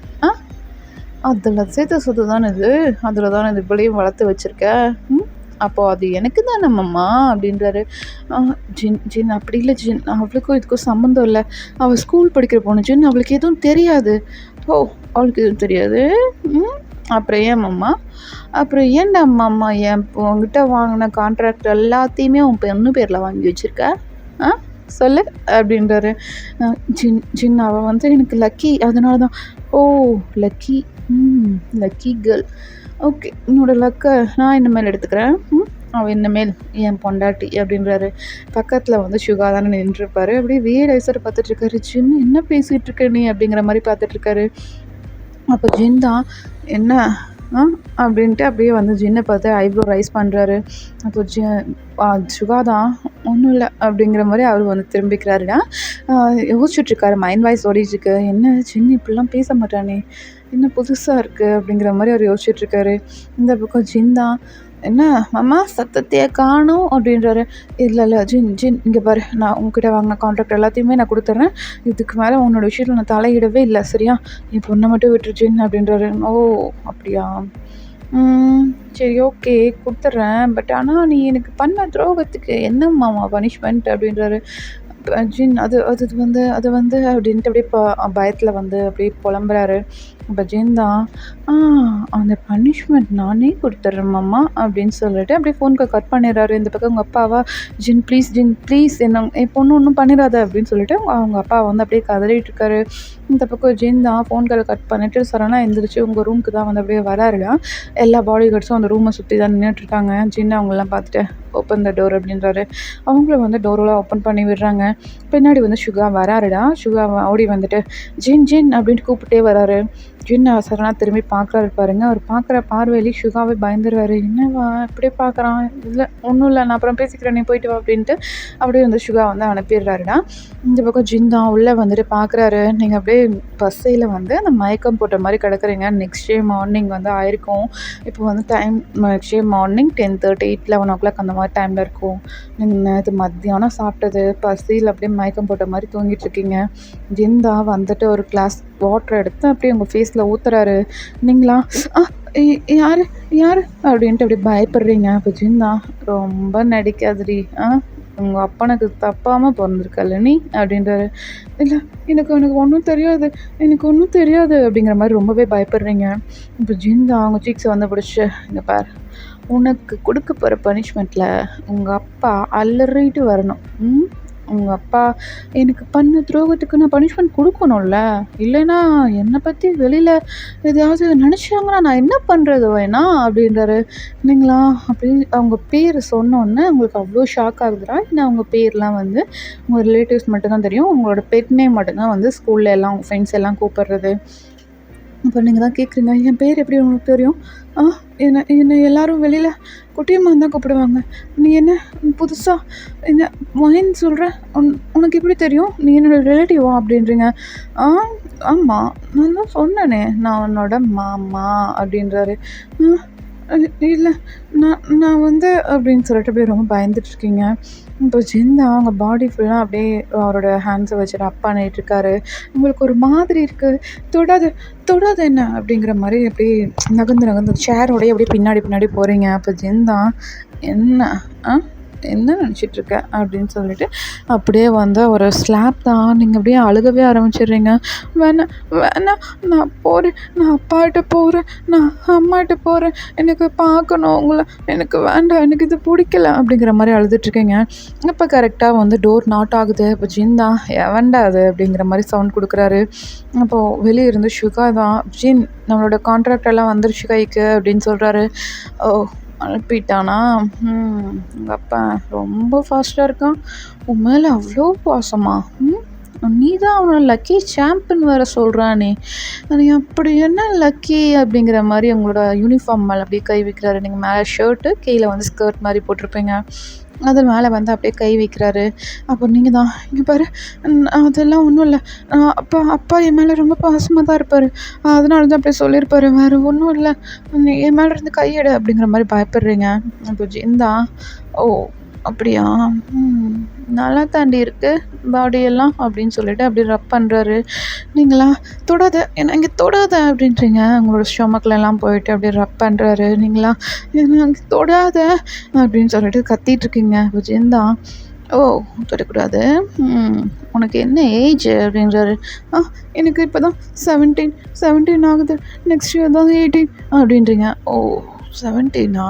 அதில் சேர்த்த சொத்து தானே இது, அதில் தானே இது இப்படியும் வளர்த்து வச்சுருக்க. அப்போது அது எனக்கு தானே மாமா அப்படின்றாரு. ஜின் ஜின் அப்படி இல்லை ஜின், அவளுக்கும் இதுக்கும் சம்மந்தம் இல்லை. அவள் ஸ்கூல் படிக்கிற பொண்ணு ஜின், அவளுக்கு எதுவும் தெரியாது. ஓ, அவளுக்கு எதுவும் தெரியாது. அப்புறம் ஏன் மாமா, அப்புறம் ஏன்டா மாமா உங்ககிட்ட வாங்கின கான்ட்ராக்ட் எல்லாத்தையுமே உன் பொண்ணு பேரில் வாங்கி வச்சுருக்க? சொல்லு அப்படின்றாரு. ஜின் ஜின் அவள் வந்து எனக்கு லக்கி, அதனால தான். ஓ லக்கி, லக்கி கேர்ள், ஓகே, என்னோடய லக்கை நான் இனிமேல் எடுத்துக்கிறேன். அவள் இனிமேல் என் பொண்டாட்டி அப்படின்றாரு. பக்கத்தில் வந்து சுகா தானே நின்றுருப்பாரு. அப்படியே வீடைசர் பார்த்துட்ருக்காரு. ஜின் என்ன பேசிகிட்டு இருக்க நீ அப்படிங்கிற மாதிரி பார்த்துட்ருக்காரு. அப்போ ஜின் தான் என்ன அப்படின்ட்டு அப்படியே வந்து ஜின்னை பார்த்து ஐப்ரோ ரைஸ் பண்ணுறாரு. அப்போ சுகா தான் ஒன்றும் இல்லை அப்படிங்கிற மாதிரி அவர் வந்து திரும்பிக்கிறாருடா. யோசிச்சுட்ருக்காரு, மைண்ட் வாய்ஸ் ஓடிட்டுருக்கு. என்ன ஜின் இப்படிலாம் பேச மாட்டானே, என்ன புதுசாக இருக்குது அப்படிங்கிற மாதிரி அவர் யோசிச்சுட்ருக்காரு. இந்த பக்கம் ஜின் தான் என்ன மாமா சத்தத்தையே காணும் அப்படின்றாரு. இல்லை ஜின் ஜின் இங்கே பாரு, நான் உங்ககிட்ட வாங்கின கான்ட்ராக்ட் எல்லாத்தையுமே நான் கொடுத்துட்றேன். இதுக்கு மேலே உன்னோட விஷயத்தில் நான் தலையிடவே இல்லை, சரியா? என் பொண்ணை மட்டும் விட்டுரு ஜின் அப்படின்றாரு. ஓ அப்படியா, சரி ஓகே கொடுத்துட்றேன். பட் ஆனால் நீ எனக்கு பண்ண துரோகத்துக்கு என்ன மாமா பனிஷ்மெண்ட் அப்படின்றாரு. ஜின் அது வந்து அப்படின்ட்டு அப்படியே பயத்தில் வந்து அப்படியே புலம்புறாரு. அப்போ ஜின் தான் அந்த பனிஷ்மெண்ட் நானே கொடுத்துட்றேன் மாமா அப்படின்னு சொல்லிட்டு அப்படியே ஃபோனுக்கு கட் பண்ணிடுறாரு. இந்த பக்கம் அவங்க அப்பாவா, ஜின் ப்ளீஸ் என்ன என் பொண்ணு ஒன்றும் பண்ணிடாத அப்படின்னு சொல்லிட்டு அவங்க அப்பா வந்து அப்படியே கதறிட்டு இருக்காரு. இந்த பக்கம் ஜின் தான் ஃபோன் காலை கட் பண்ணிட்டு சடனாக எந்திரிச்சு உங்கள் ரூமுக்கு தான் வந்து அப்படியே வராருடா. எல்லா பாடி கார்ட்ஸும் அந்த ரூமை சுற்றி தான் நின்றுட்டுருக்காங்க. ஜின் அவங்களெலாம் பார்த்துட்டு ஓப்பன் த டோர் அப்படின்றாரு. அவங்களும் வந்து டோரெலாம் ஓப்பன் பண்ணி விடுறாங்க. பின்னாடி வந்து சுகா வராருடா. சுகா ஓடி வந்துட்டு ஜின் ஜின் அப்படின்ட்டு கூப்பிட்டே வராரு. ஜின் சடனாக திரும்பி பார்க்குறாரு பாருங்க. அவர் பார்க்குற பார்வையிலே சுகாவே பயந்துருவார். என்னவா இப்படியே பார்க்குறான், இல்லை ஒன்றும் இல்லை, நான் அப்புறம் பேசிக்கிறேன், நீ போயிட்டு வா அப்படின்ட்டு அப்படியே வந்து சுகா வந்து அனுப்பிடுறாருடா. இந்த பக்கம் ஜின் தான் உள்ளே வந்துட்டு பார்க்குறாரு. நீங்கள் அப்படியே பஸ்ஸையில் வந்து அந்த மயக்கம் போட்ட மாதிரி கிடக்குறீங்க. நெக்ஸ்ட் டே மார்னிங் வந்து ஆயிருக்கும். இப்போ வந்து time next day morning 10:30 11 o'clock அந்த மாதிரி டைமில் இருக்கும். நீங்கள் இது மத்தியானம் சாப்பிட்டது பசியில் அப்படியே மயக்கம் போட்ட மாதிரி தூங்கிட்டு இருக்கீங்க. ஜின் தான் வந்துட்டு ஒரு கிளாஸ் வாட்டர் எடுத்து அப்படியே உங்கள் ஃபேஸில் ஊற்றுறாரு. நீங்களா யார் யார் அப்படின்ட்டு அப்படியே பயப்படுறீங்க. அப்போ ஜின் தான் ரொம்ப நடிக்காதுடி, உங்கள் அப்பனுக்கு தப்பாமல் பிறந்திருக்கல நீ அப்படின்றாரு. இல்லை எனக்கு ஒன்றும் தெரியாது அப்படிங்கிற மாதிரி ரொம்பவே பயப்படுறீங்க. இப்போ ஜின் தான் அவங்க சீக்ஸை வந்து பிடிச்சி, இங்கே பார், உனக்கு கொடுக்க போகிற பனிஷ்மெண்ட்டில் உங்கள் அப்பா அலறிட்டு வரணும். உங்கள் அப்பா எனக்கு பண்ண துரோகத்துக்கு நான் பனிஷ்மெண்ட் கொடுக்கணும்ல, இல்லைன்னா என்னை பற்றி வெளியில் எதையாவது நினச்சாங்கன்னா நான் என்ன பண்ணுறது வேணா அப்படின்றாரு. இல்லைங்களா அப்படி அவங்க பேர் சொன்னோன்னே உங்களுக்கு அவ்வளோ ஷாக் ஆகுதுடா. ஏன்னா அவங்க பேர்லாம் வந்து உங்கள் ரிலேட்டிவ்ஸ் மட்டும்தான் தெரியும். உங்களோட பெட் நேம் மட்டும்தான் வந்து ஸ்கூலில் எல்லாம் உங்கள் ஃப்ரெண்ட்ஸ் எல்லாம் கூப்பிடுறது. இப்போ நீங்கள் தான் கேட்குறீங்க, என் பேர் எப்படி உங்களுக்கு தெரியும்? என்னை எல்லோரும் வெளியில் குட்டியம்மான்னு தான் கூப்பிடுவாங்க. நீ என்ன புதுசாக என்ன மொயின் சொல்கிற? உனக்கு எப்படி தெரியும்? நீ என்னோடய ரிலேட்டிவா அப்படின்றீங்க. ஆமாம், நான் தான் சொன்னேனே, நான் உன்னோட மாமா அப்படின்றாரு. இல்லை நான் வந்து அப்படின்னு சொல்லிட்டு அப்படியே ரொம்ப பயந்துட்டுருக்கீங்க. இப்போ ஜிந்தா அவங்க பாடி ஃபுல்லாக அப்படியே அவரோட ஹேண்ட்ஸை வச்சுட்டு அப்பா பண்ணிகிட்ருக்காரு. உங்களுக்கு ஒரு மாதிரி இருக்குது, தொடாது என்ன அப்படிங்கிற மாதிரி அப்படியே நகர்ந்து சேரோடைய அப்படியே பின்னாடி போகிறீங்க. அப்போ ஜிந்தா என்ன நினச்சிட்ருக்க அப்படின்னு சொல்லிட்டு அப்படியே வந்து ஒரு ஸ்லாப் தான். நீங்கள் அப்படியே அழுகவே ஆரம்பிச்சிடுறீங்க. வேணாம் நான் போகிறேன், நான் அப்பாகிட்ட போகிறேன், நான் அம்மாகிட்ட போகிறேன், எனக்கு பார்க்கணும் உங்களை, எனக்கு வேண்டாம், எனக்கு இது பிடிக்கல அப்படிங்கிற மாதிரி அழுதுட்ருக்கீங்க. இப்போ கரெக்டாக வந்து டோர் நாட் ஆகுது. இப்போ ஜின் தான் வேண்டாது அப்படிங்கிற மாதிரி சவுண்ட் கொடுக்குறாரு. அப்போது வெளியே இருந்து சுகா தான், ஜின் நம்மளோட கான்ட்ராக்ட் எல்லாம் வந்துருச்சு கைக்கு அப்படின்னு சொல்கிறாரு. ஓ அனுப்பிட்டானா? உங்கள் அப்பா ரொம்ப ஃபாஸ்ட்டாக இருக்கான். உன் மேலே அவ்வளோ பாசமா? நீ தான் அவனை லக்கி சாம்பியன் வேறு சொல்கிறானே, நீ அப்படி என்ன லக்கி அப்படிங்கிற மாதிரி உங்களோட யூனிஃபார்ம் மேலே அப்படியே கை வைக்கிறாரு. நீங்கள் மேலே ஷர்ட்டு கீழே வந்து ஸ்கர்ட் மாதிரி போட்டிருப்பீங்க, அது மேலே வந்து அப்படியே கை வைக்கிறாரு. அப்போ நீங்கள் தான் இங்கே பாரு, அதெல்லாம் ஒன்றும் இல்லை, அப்பா அப்பா என் மேலே ரொம்ப பாசமாக தான் இருப்பார், அதனால தான் அப்படியே சொல்லியிருப்பாரு, வேறு ஒன்றும் இல்லை, என் மேலே இருந்து கையெடு அப்படிங்கிற மாதிரி பயப்படுறீங்க. அப்போ ஜிந்தா, ஓ அப்படியா, நல்லா தாண்டி இருக்குது பாடியெல்லாம் அப்படின்னு சொல்லிட்டு அப்படி ரப் பண்ணுறாரு. நீங்களா தொடாத என்ன இங்கே தொடாத அப்படின்றீங்க. உங்களோட ஸ்டொமக்லலாம் போயிட்டு அப்படியே ரப் பண்ணுறாரு. நீங்களா என்ன அங்கே தொடாத அப்படின்னு சொல்லிட்டு கத்திகிட்ருக்கீங்க. விஜயந்தா, ஓ தொடக்கூடாது, உனக்கு என்ன ஏஜ் அப்படின்றாரு. எனக்கு இப்போ தான் 17 ஆகுது, நெக்ஸ்ட் இயர் தான் 18 அப்படின்றீங்க. ஓ 17ஆ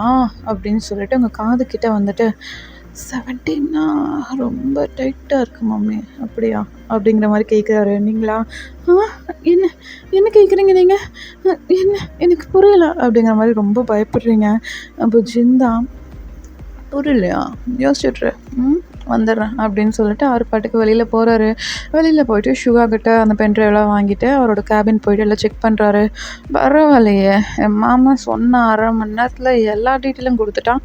அப்படின்னு சொல்லிட்டு உங்கள் காது கிட்டே வந்துட்டு 17னா ரொம்ப டைட்டாக இருக்கு மம்மி, அப்படியா அப்படிங்கிற மாதிரி கேட்குறாரு. நீங்களா என்ன என்ன கேட்குறீங்க நீங்கள், என்ன எனக்கு புரியல அப்படிங்கிற மாதிரி ரொம்ப பயப்படுறீங்க. அப்போ ஜிந்தா, புரியலையா, யோசிச்சுட்ரு, வந்துடுறேன் அப்படின்னு சொல்லிட்டு அவர் பாட்டுக்கு வெளியில் போகிறாரு. வெளியில் போயிட்டு சுகா கிட்ட அந்த பென்ட்ரைவெலாம் வாங்கிட்டு அவரோட கேபின் போயிட்டு எல்லாம் செக் பண்ணுறாரு. பரவாயில்லையே, என் மாமா சொன்ன 1/2 மணி நேரத்தில் எல்லா டீட்டெயிலும் கொடுத்துட்டான்.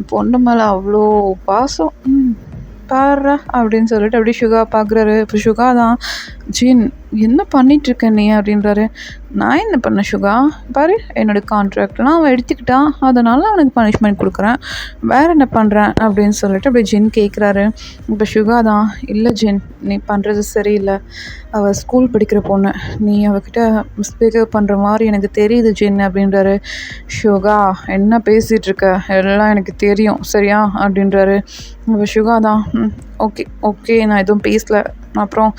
பொண்ணு மேலே அவ்வளோ பாசம், பாடுறா அப்படின்னு சொல்லிட்டு அப்படியே சுகா பார்க்குறாரு. இப்போ சுகா தான், ஜின் என்ன பண்ணிகிட்ருக்க நீ அப்படின்றாரு. நான் என்ன பண்ணேன் சுகா, பாரு என்னோடய கான்ட்ராக்ட்லாம் அவன் எடுத்துக்கிட்டான், அதனால் அவனுக்கு பனிஷ்மெண்ட் கொடுக்குறேன், வேறு என்ன பண்ணுறேன் அப்படின்னு சொல்லிட்டு அப்படியே ஜின் கேட்குறாரு. இப்போ சுகா தான், இல்லை ஜின் நீ பண்ணுறது சரியில்லை, அவள் ஸ்கூல் படிக்கிற பொண்ணு, நீ அவகிட்ட மிஸ்பிஹேவ் பண்ணுற மாதிரி எனக்கு தெரியுது ஜின் அப்படின்றாரு. சுகா என்ன பேசிகிட்ருக்க, எல்லாம் எனக்கு தெரியும் சரியா அப்படின்றாரு. இப்போ சுகா தான், ஓகே நான் எதுவும் பேசலை, அப்புறம்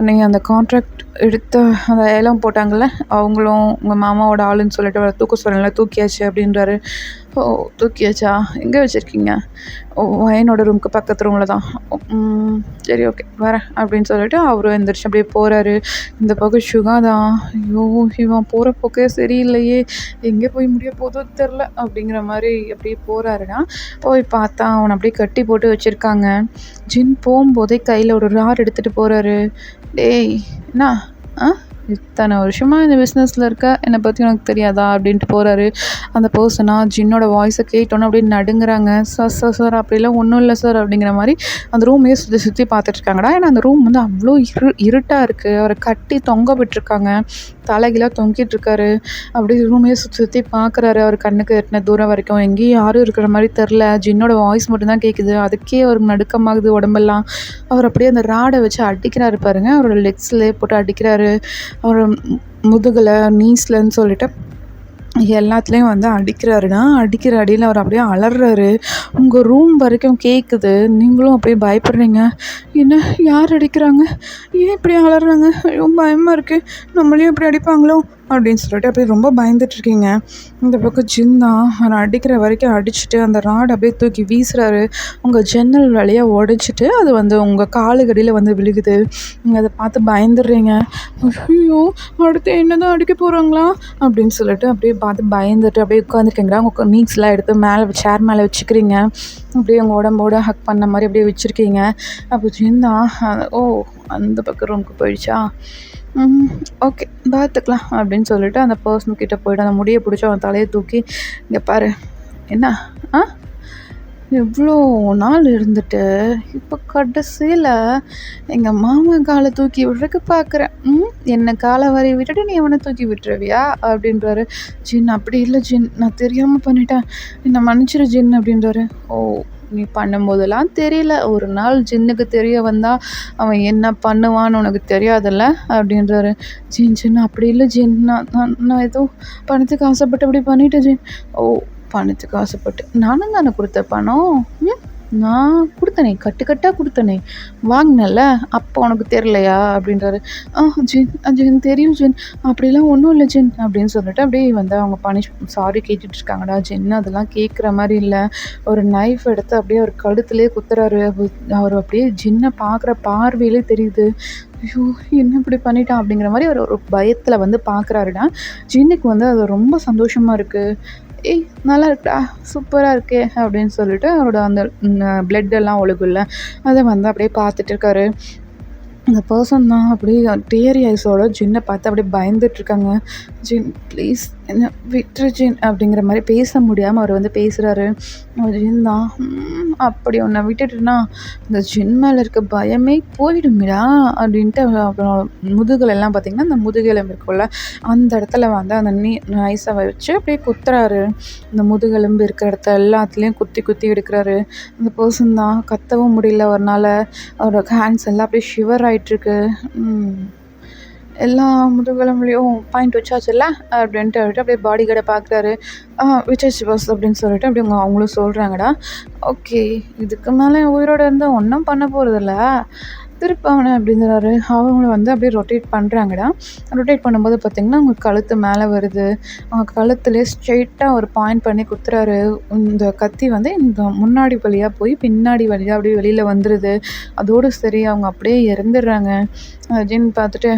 நீங்கள் அந்த கான்ட்ராக்ட் எடுத்த அந்த ஏலம் போட்டாங்கள்ல, அவங்களும் உங்கள் மாமாவோட ஆளுன்னு சொல்லிட்டு அவளை தூக்க சொல்லலை, தூக்கியாச்சு அப்படின்றாரு. ஓ தூக்கியாச்சா, எங்கே வச்சுருக்கீங்க? ஓ என்னோடய ரூமுக்கு பக்கத்து ரூமில் தான். சரி ஓகே வரேன் அப்படின்னு சொல்லிட்டு அவரும் எந்திரிச்சு அப்படியே போகிறாரு. இந்த பக்கம் சுகா தான், ஐயோ இவன் போகிற போக்கே சரியில்லையே, எங்கே போய் முடிய போதோ தெரில அப்படிங்கிற மாதிரி அப்படியே போகிறாருன்னா, போய் பார்த்தா அவனை அப்படியே கட்டி போட்டு வச்சுருக்காங்க. ஜின் போகும்போதே கையில் ஒரு ராட் எடுத்துகிட்டு போகிறாரு. டேய் என்ன இத்தனை வருஷமாக இந்த பிஸ்னஸில் இருக்க, என்னை பற்றி உனக்கு தெரியாதா அப்படின்ட்டு போகிறாரு. அந்த பர்சனாக ஜின்னோட வாய்ஸை கேட்டோன்னே அப்படியே நடுங்குறாங்க. சார் அப்படிலாம் ஒன்றும் இல்லை சார் அப்படிங்கிற மாதிரி அந்த ரூமையே சுற்றி பார்த்துட்ருக்காங்கடா. ஏன்னா அந்த ரூம் வந்து அவ்வளோ இருட்டாக இருக்குது, அவரை கட்டி தொங்க விட்டுருக்காங்க, தலைகீழாக தொங்கிட்டுருக்காரு. அப்படியே ரூமையே சுற்றி பார்க்குறாரு. அவர் கண்ணுக்கு எட்டின தூரம் வரைக்கும் எங்கேயும் யாரும் இருக்கிற மாதிரி தெரில, ஜின்னோட வாய்ஸ் மட்டும்தான் கேட்குது. அதுக்கே அவருக்கு நடுக்கமாகுது உடம்பெல்லாம். அவர் அப்படியே அந்த ராடை வச்சு அடிக்கிறாரு பாருங்க, அவரோட லெக்ஸ்லேயே போட்டு அடிக்கிறாரு, அவர் முதுகில் நீஸ்லன்னு சொல்லிட்டு எல்லாத்துலேயும் வந்து அடிக்கிறாருன்னா, அடிக்கிற அடியில் அவர் அப்படியே அலறாரு. உங்கள் ரூம் வரைக்கும் கேட்குது, நீங்களும் அப்படியே பயப்படுறீங்க. என்ன யார் அடிக்கிறாங்க, ஏன் இப்படி அலறாங்க, ஐயோ பயமாக இருக்குது, நம்மளையும் இப்படி அடிப்பாங்களோ அப்படின்னு சொல்லிட்டு அப்படியே ரொம்ப பயந்துட்டுருக்கீங்க. இந்த பக்கம் ஜின்னா அவரை அடிக்கிற வரைக்கும் அடிச்சுட்டு அந்த ராட் அப்படியே தூக்கி வீசுகிறாரு. உங்கள் ஜன்னல் வழியாக உடைச்சிட்டு அது வந்து உங்கள் காலுக்கடியில் வந்து விழுகுது. நீங்கள் அதை பார்த்து பயந்துடுறீங்க. ஐயோ அடுத்து என்ன தான் அடிக்க போகிறாங்களா அப்படின்னு சொல்லிட்டு அப்படியே பார்த்து பயந்துட்டு அப்படியே உட்காந்துருக்கீங்களா. உங்கள் நீக்ஸ்லாம் எடுத்து மேலே சேர் மேலே வச்சுக்கிறீங்க. அப்படியே உங்கள் உடம்போட ஹக் பண்ண மாதிரி அப்படியே வச்சுருக்கீங்க. அப்போ ஜின்னா, ஓ அந்த பக்கம் ரூமுக்கு போயிடுச்சா, ஓகே பார்த்துக்கலாம் அப்படின்னு சொல்லிட்டு அந்த பர்சன்கிட்ட போய்ட்டு அந்த முடியை பிடிச்சி அவன் தலையை தூக்கி, இங்கே பாரு என்ன இவ்வளோ நாள் இருந்துட்டு இப்போ கடைசியில் எங்கள் மாமா காலை தூக்கி விட்றதுக்கு பார்க்குறேன், என்னை காலை வரி விட்டுட்டு நீ அவனை தூக்கி விட்டுருவியா அப்படின்றாரு. ஜின் அப்படி இல்லை ஜின், நான் தெரியாமல் பண்ணிட்டேன், என்னை மன்னிச்சிரு ஜின் அப்படின்றாரு. ஓ நீ பண்ணும்போதெல்லாம் தெரியல, ஒரு நாள் ஜின்னுக்கு தெரிய வந்தால் அவன் என்ன பண்ணுவான்னு உனக்கு தெரியாதுல்ல அப்படின்றாரு. ஜின் அப்படி இல்லை ஜின், நான் ஏதோ பணத்துக்கு ஆசைப்பட்டு அப்படி பண்ணிட்டேன் ஜின். ஓ பணத்துக்கு ஆசைப்பட்டு, நானும் தானே கொடுத்த பணம், நான் கொடுத்தனே, கட்டுக்கட்டாக கொடுத்தனே, வாங்கினல, அப்போ உனக்கு தெரிலையா அப்படின்றாரு. ஜின் தெரியும் ஜின், அப்படிலாம் ஒன்றும் இல்லை ஜின் அப்படின்னு சொல்லிட்டு அப்படியே வந்து அவங்க சாரி கேட்டுட்டு இருக்காங்கடா. ஜின் அதெல்லாம் கேட்குற மாதிரி இல்லை, ஒரு நைஃப் எடுத்து அப்படியே அவர் கழுத்துலேயே குத்துறாரு. அவர் அப்படியே ஜின்னை பார்க்குற பார்வையிலே தெரியுது, ஐயோ என்ன இப்படி பண்ணிட்டான் அப்படிங்கிற மாதிரி அவர் ஒரு பயத்தில் வந்து பார்க்குறாருடா. ஜின்னுக்கு வந்து அது ரொம்ப சந்தோஷமாக இருக்குது. ஏய் நல்லா இருக்குடா, சூப்பராக இருக்கே அப்படின்னு சொல்லிட்டு அவரோட அந்த பிளட்டெல்லாம் ஒழுகுல்ல, அதை வந்து அப்படியே பார்த்துட்டு இருக்காரு. அந்த பர்சன் தான் அப்படியே டியரி ஐஸோட ஜின்னை பார்த்து அப்படியே பயந்துட்டுருக்காங்க. "ஜின் ப்ளீஸ் என்ன விட்டுரு ஜின்" அப்படிங்கிற மாதிரி பேச முடியாமல் அவர் வந்து பேசுகிறாரு. ஜின் தான் அப்படி உன்னை விட்டுட்டுனா இந்த ஜின் மேலே இருக்க பயமே போயிடும்டா அப்படின்ட்டு அப்புறம் முதுகுலெல்லாம் பார்த்திங்கன்னா அந்த முதுகெலும்பு இருக்குல்ல அந்த இடத்துல வந்து அந்த ஐஸை வச்சு அப்படியே குத்துறாரு. அந்த முதுகெலும்பு இருக்கிற இடத்த எல்லாத்துலேயும் குத்தி குத்தி எடுக்கிறாரு. அந்த பர்சன் தான் கத்தவும் முடியல அவர்னால. அவரோட ஹேண்ட்ஸ் எல்லாம் அப்படியே ஷிவர் ஆகிட்டுருக்கு. எல்லா முதுகெலும்புலையும் பாயிண்ட் வச்சாச்சுல்ல அப்படின்ட்டு அப்படியே பாடி கார்டை பார்க்குறாரு. விச்சாச்சு பாஸ் அப்படின்னு சொல்லிட்டு அப்படி அவங்களும் சொல்கிறாங்கடா. ஓகே, இதுக்கு மேலே உயிரோடு இருந்தால் ஒன்றும் பண்ண போகிறதில்ல, திருப்பவனை அப்படிங்கிறாரு. அவங்கள வந்து அப்படியே ரொட்டேட் பண்ணுறாங்கடா. ரொட்டேட் பண்ணும்போது பார்த்திங்கன்னா அவங்க கழுத்து மேலே வருது. அவங்க கழுத்துலேயே ஸ்ட்ரெயிட்டாக ஒரு பாயிண்ட் பண்ணி குத்துறாரு. இந்த கத்தி வந்து இந்த முன்னாடி வழியாக போய் பின்னாடி வழியாக அப்படியே வெளியில் வந்துடுது. அதோடு சரி அவங்க அப்படியே இறந்துடுறாங்க. ஜின் பார்த்துட்டு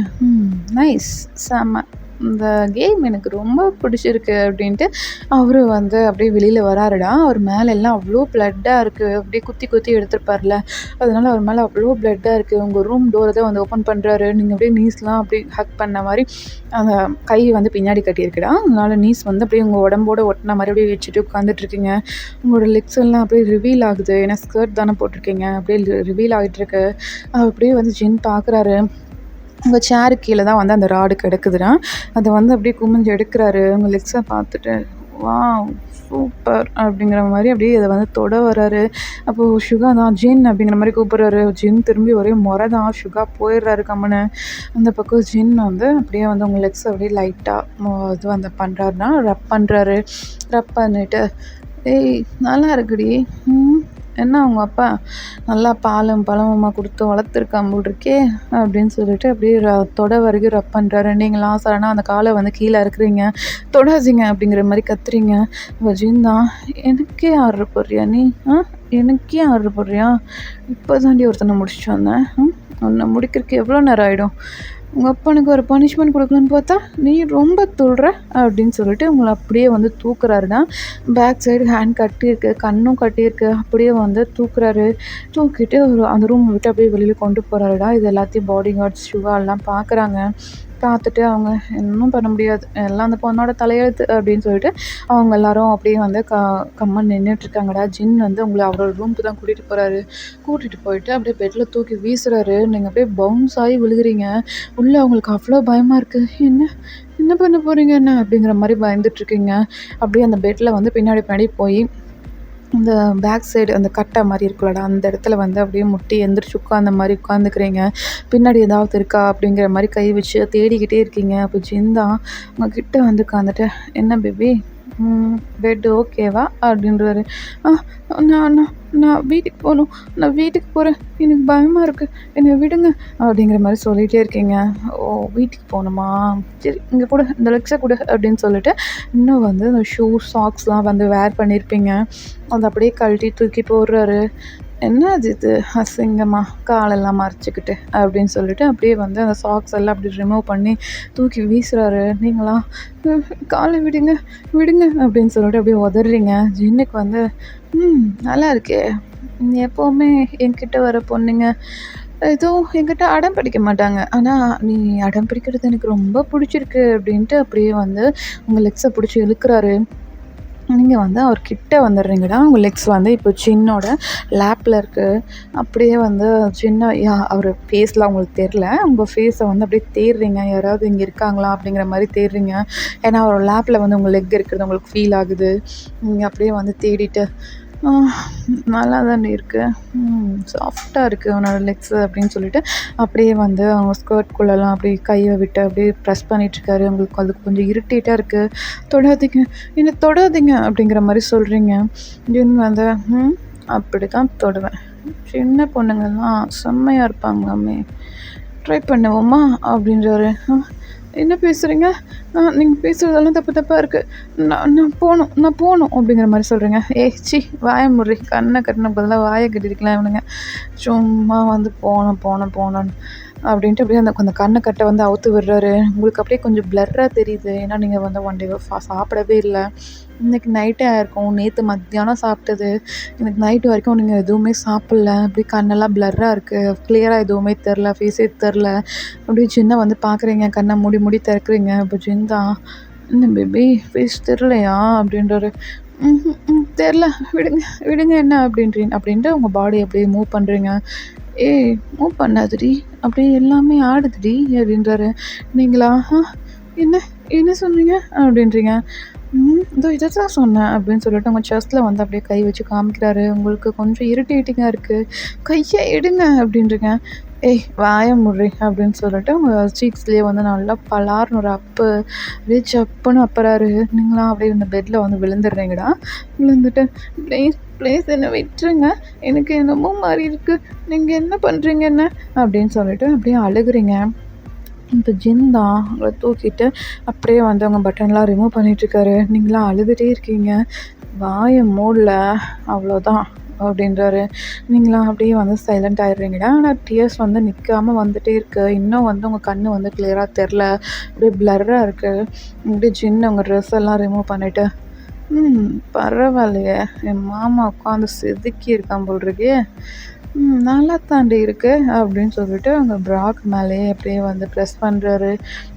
நைஸ், செம்ம, இந்த கேம் எனக்கு ரொம்ப பிடிச்சிருக்கு அப்படின்ட்டு அவரு வந்து அப்படியே வெளியில் வராருடா. அவர் மேலே எல்லாம் அவ்வளோ ப்ளட்டாக இருக்குது. அப்படியே குத்தி குத்தி எடுத்துருப்பார்ல, அதனால அவர் மேலே அவ்வளோ ப்ளட்டாக இருக்குது. உங்கள் ரூம் டோரை தான் வந்து ஓப்பன் பண்ணுறாரு. நீங்கள் அப்படியே நீஸ்லாம் அப்படி ஹக் பண்ண மாதிரி அந்த கை வந்து பின்னாடி கட்டியிருக்குடா. அதனால நீஸ் வந்து அப்படியே உங்கள் உடம்போட ஒட்டின மாதிரி அப்படியே வச்சுட்டு உட்காந்துட்ருக்கீங்க. உங்களோட லெக்ஸ் எல்லாம் அப்படியே ரிவீல் ஆகுது. ஏன்னா ஸ்கர்ட் தானே போட்டிருக்கீங்க, அப்படியே ரிவீல் ஆகிட்டுருக்கு. அப்படியே வந்து ஜின் பார்க்குறாரு. உங்கள் சேருக்கு கீழே தான் வந்து அந்த ராடு கிடக்குதுன்னா அதை வந்து அப்படியே குமிஞ்சு எடுக்கிறாரு. உங்கள் லெக்ஸை பார்த்துட்டு வாவ் சூப்பர் அப்படிங்கிற மாதிரி அப்படியே அதை வந்து தொட வர்றாரு. அப்போது சுகா தான் ஜின் அப்படிங்கிற மாதிரி கூப்பிட்றாரு. ஜின் திரும்பி ஒரே முறை தான். சுகா போயிடுறாரு கம்முன்னு. அந்த பக்கம் ஜின் வந்து அப்படியே வந்து உங்கள் லெக்ஸ் அப்படியே லைட்டாக இது வந்து பண்ணுறாருன்னா ரப் பண்ணுறாரு. ரப் பண்ணிவிட்டு ஏய் நல்லா இருக்குடி, என்ன அவங்க அப்பா நல்லா பாலும் பழமுமா கொடுத்து வளர்த்துருக்கான் போல் இருக்கே அப்படின்னு சொல்லிட்டு அப்படியே தொட வரைக்கும் ரப் பண்ணுறாரு. நீங்களாம் சடனாக அந்த காலை வந்து கீழே இருக்கிறீங்க, தொடாதீங்க அப்படிங்கிற மாதிரி கத்துறீங்க. ஜின் தான் எனக்கே ஆர்டர் போடுறியா நீ? எனக்கே ஆர்டர் போடுறியா? இப்போ தாண்டி ஒருத்தனை முடிச்சுட்டு வந்தேன், உன்னை முடிக்கிறதுக்கு எவ்வளோ நேரம் ஆகிடும்? உங்கள் அப்பனுக்கு ஒரு பனிஷ்மெண்ட் கொடுக்கணுன்னு பார்த்தா நீ ரொம்ப துள்ளுற அப்படின்னு சொல்லிட்டு உங்களை அப்படியே வந்து தூக்குறாருன்னா பேக் சைடு ஹேண்ட் கட்டியிருக்கு, கண்ணும் கட்டியிருக்கு. அப்படியே வந்து தூக்குறாரு. தூக்கிட்டு அந்த ரூமை விட்டு அப்படியே வெளியில் கொண்டு போகிறாருடா. இது எல்லாத்தையும் பாடி கார்ட்ஸ் சுகா எல்லாம் பார்க்குறாங்க. பார்த்துட்டு அவங்க இன்னும் பண்ண முடியாது, எல்லாம் அந்த பொண்ணோட தலையெழுத்து அப்படின்னு சொல்லிட்டு அவங்க எல்லாரும் அப்படியே வந்து கம்மன் நின்றுட்டுருக்காங்கடா. ஜின் வந்து உங்களை அவரோட ரூமுக்கு தான் கூட்டிகிட்டு போயிட்டு அப்படியே பெட்டில் தூக்கி வீசுறாரு. நீங்கள் அப்படியே பவுன்ஸ் ஆகி விழுகிறீங்க. உள்ளே அவங்களுக்கு அவ்வளோ பயமாக இருக்குது. என்ன பண்ண போகிறீங்க என்ன அப்படிங்கிற மாதிரி பயந்துட்டுருக்கீங்க. அப்படியே அந்த பெட்டில் வந்து பின்னாடி போய் இந்த பேக் சைடு அந்த கட்டை மாதிரி இருக்குல்லடா அந்த இடத்துல வந்து அப்படியே முட்டி எந்திரிச்சு உட்காந்த மாதிரி உட்காந்துக்கிறீங்க. பின்னாடி ஏதாவது இருக்கா அப்படிங்கிற மாதிரி கை வச்சு தேடிக்கிட்டே இருக்கீங்க. அப்போ ஜின் தான் உங்ககிட்ட வந்து உட்காந்துட்டு என்ன பேபி பெட்டு ஓகேவா அப்படின்றாரு. நான் நான் வீட்டுக்கு போகணும், நான் வீட்டுக்கு போகிறேன், எனக்கு பயமாக இருக்குது, என்னை விடுங்க அப்படிங்கிற மாதிரி சொல்லிகிட்டே இருக்கீங்க. ஓ வீட்டுக்கு போகணுமா, சரி இங்கே கூட இந்த லெக்ஸை கூட அப்படின்னு சொல்லிட்டு இன்னும் வந்து இந்த ஷூ சாக்ஸ்லாம் வந்து வேர் பண்ணியிருப்பீங்க, அதை அப்படியே கழட்டி தூக்கி போடுறாரு. என்ன இது அசிங்கமாக காலெல்லாம் மறைச்சிக்கிட்டு அப்படின்னு சொல்லிட்டு அப்படியே வந்து அந்த சாக்ஸ் எல்லாம் அப்படி ரிமூவ் பண்ணி தூக்கி வீசுறாரு. நீங்களா காலை விடுங்க அப்படின்னு சொல்லிட்டு அப்படியே உதறீங்க. ஜின்னுக்கு வந்து நல்லா இருக்கே, எப்போவுமே என்கிட்ட வர பொண்ணுங்க எதுவும் என்கிட்ட அடம் பிடிக்க மாட்டாங்க, ஆனால் நீ அடம் பிடிக்கிறது எனக்கு ரொம்ப பிடிச்சிருக்கு அப்படின்ட்டு அப்படியே வந்து உங்கள் லெக்ஸை பிடிச்சி இழுக்கிறாரு. நீங்கள் வந்து அவர்கிட்ட வந்துடுறீங்கடா. உங்கள் லெக்ஸ் வந்து இப்போ ஜின்னோட லேப்பில் இருக்குது. அப்படியே வந்து சின்ன அவர் ஃபேஸில் அவங்களுக்கு தெரில, உங்கள் ஃபேஸை வந்து அப்படியே தேடுறீங்க, யாராவது இங்கே இருக்காங்களா அப்படிங்கிற மாதிரி தேடுறீங்க. ஏன்னா அவர் லேப்பில் வந்து உங்கள் லெக் இருக்கிறது உங்களுக்கு ஃபீல் ஆகுது. நீங்கள் அப்படியே வந்து தேடிட்டு நல்லா தானே இருக்குது, சாஃப்டாக இருக்குது உன்னோட லெக்ஸு அப்படின்னு சொல்லிட்டு அப்படியே வந்து அவங்க ஸ்கர்ட்குள்ளெல்லாம் அப்படியே கையை விட்டு அப்படியே ப்ரெஸ் பண்ணிகிட்ருக்காரு. உங்களுக்கு அது கொஞ்சம் இரிட்டேட்டாக இருக்குது. தொடாதீங்க, என்னை தொடாதீங்க அப்படிங்கிற மாதிரி சொல்கிறீங்க. ஜின் வந்து அப்படி தான் தொடுவேன், சின்ன பொண்ணுங்கள்லாம் செம்மையாக இருப்பாங்களாமே, ட்ரை பண்ணுவோமா அப்படின்றாரு. என்ன பேசுகிறீங்க, நீங்கள் பேசுகிறதெல்லாம் தப்பாக இருக்குது, நான் போகணும் அப்படிங்கிற மாதிரி சொல்கிறீங்க. சி வாயை முறி, கண்ணை கட்டின பதிலாக வாயை கட்டிருக்கலாம் இவனுங்க. சும்மா வந்து போகணுன்னு அப்படின்ட்டு அப்படியே அந்த கண்ணை கட்டை வந்து அவுத்து விடுறாரு. உங்களுக்கு அப்படியே கொஞ்சம் பிளர்ராக தெரியுது. ஏன்னா நீங்கள் வந்து ஒன் டே சாப்பிடவே இல்லை. இன்றைக்கி நைட்டே ஆயிருக்கும். நேற்று மத்தியானம் சாப்பிட்டது. எனக்கு நைட்டு வரைக்கும் நீங்கள் எதுவுமே சாப்பிட்ல. அப்படியே கண்ணெல்லாம் பிளர்ராக இருக்குது. கிளியராக எதுவுமே தெரில. ஃபேஸே தெரில. அப்படியே ஜின்னை வந்து பார்க்குறீங்க. கண்ணை மூடி மூடி திறக்குறீங்க. இப்போ ஜின் தான், "என்ன பேபி ஃபேஸ் தெரிலையா?" அப்படின்றாரு. தெரில, விடுங்க விடுங்க என்ன அப்படின்ட்டு உங்கள் பாடி அப்படியே மூவ் பண்ணுறீங்க. "ஏய் மூவ் பண்ணாதடி, அப்படியே எல்லாமே ஆடுதுடி" அப்படின்றாரு. நீங்களா? என்ன என்ன சொன்னீங்க?" அப்படின்றீங்க. இதோ இதை தான் சொன்னேன்" அப்படின்னு சொல்லிட்டு உங்கள் செஸ்ட்டில் வந்து அப்படியே கை வச்சு காமிக்கிறாரு. உங்களுக்கு கொஞ்சம் இரிட்டேட்டிங்காக இருக்குது. "கையை எடுங்க" அப்படின்றீங்க. "ஏய் வாய மூடுறி" அப்படின்னு சொல்லிட்டு உங்கள் சீக்ஸ்லேயே வந்து நல்லா பலார்னு ஒரு அப்பு அப்படியே சப்புன்னு அப்புறாரு. நீங்களாம் அப்படியே இந்த பெட்டில் வந்து விழுந்துடுறீங்கடா. விழுந்துட்டு, "ப்ளீஸ் ப்ளீஸ் என்னை விட்டுருங்க, எனக்கு என்னமோ மாதிரி இருக்குது, நீங்கள் என்ன பண்ணுறீங்க என்ன?" அப்படின்னு சொல்லிட்டு அப்படியே அழுகுறீங்க. இப்போ ஜின் தான் உங்களை தூக்கிட்டு அப்படியே வந்து அவங்க பட்டன்லாம் ரிமூவ் பண்ணிகிட்ருக்காரு. நீங்களாம் அழுதுகிட்டே இருக்கீங்க. "வாயை மூடல, அவ்வளோதான்" அப்படின்றாரு. நீங்களாம் அப்படியே வந்து சைலண்ட் ஆகிடுறீங்கடா. ஆனால் டியர்ஸ் வந்து நிற்காம வந்துகிட்டே இருக்குது. இன்னும் வந்து உங்கள் கண் வந்து கிளியராக தெரில. அப்படியே பிளர்ராக இருக்குது. அப்படியே ஜின் உங்கள் ட்ரெஸ் எல்லாம் ரிமூவ் பண்ணிவிட்டு, பரவாயில்லையே, என் மாமா உட்காந்து செதுக்கி இருக்கான் போல் இருக்கே, நல்லா தாண்டி இருக்கு" அப்படின்னு சொல்லிட்டு அவங்க ப்ராக் மேலேயே அப்படியே வந்து ப்ரெஸ் பண்ணுறாரு.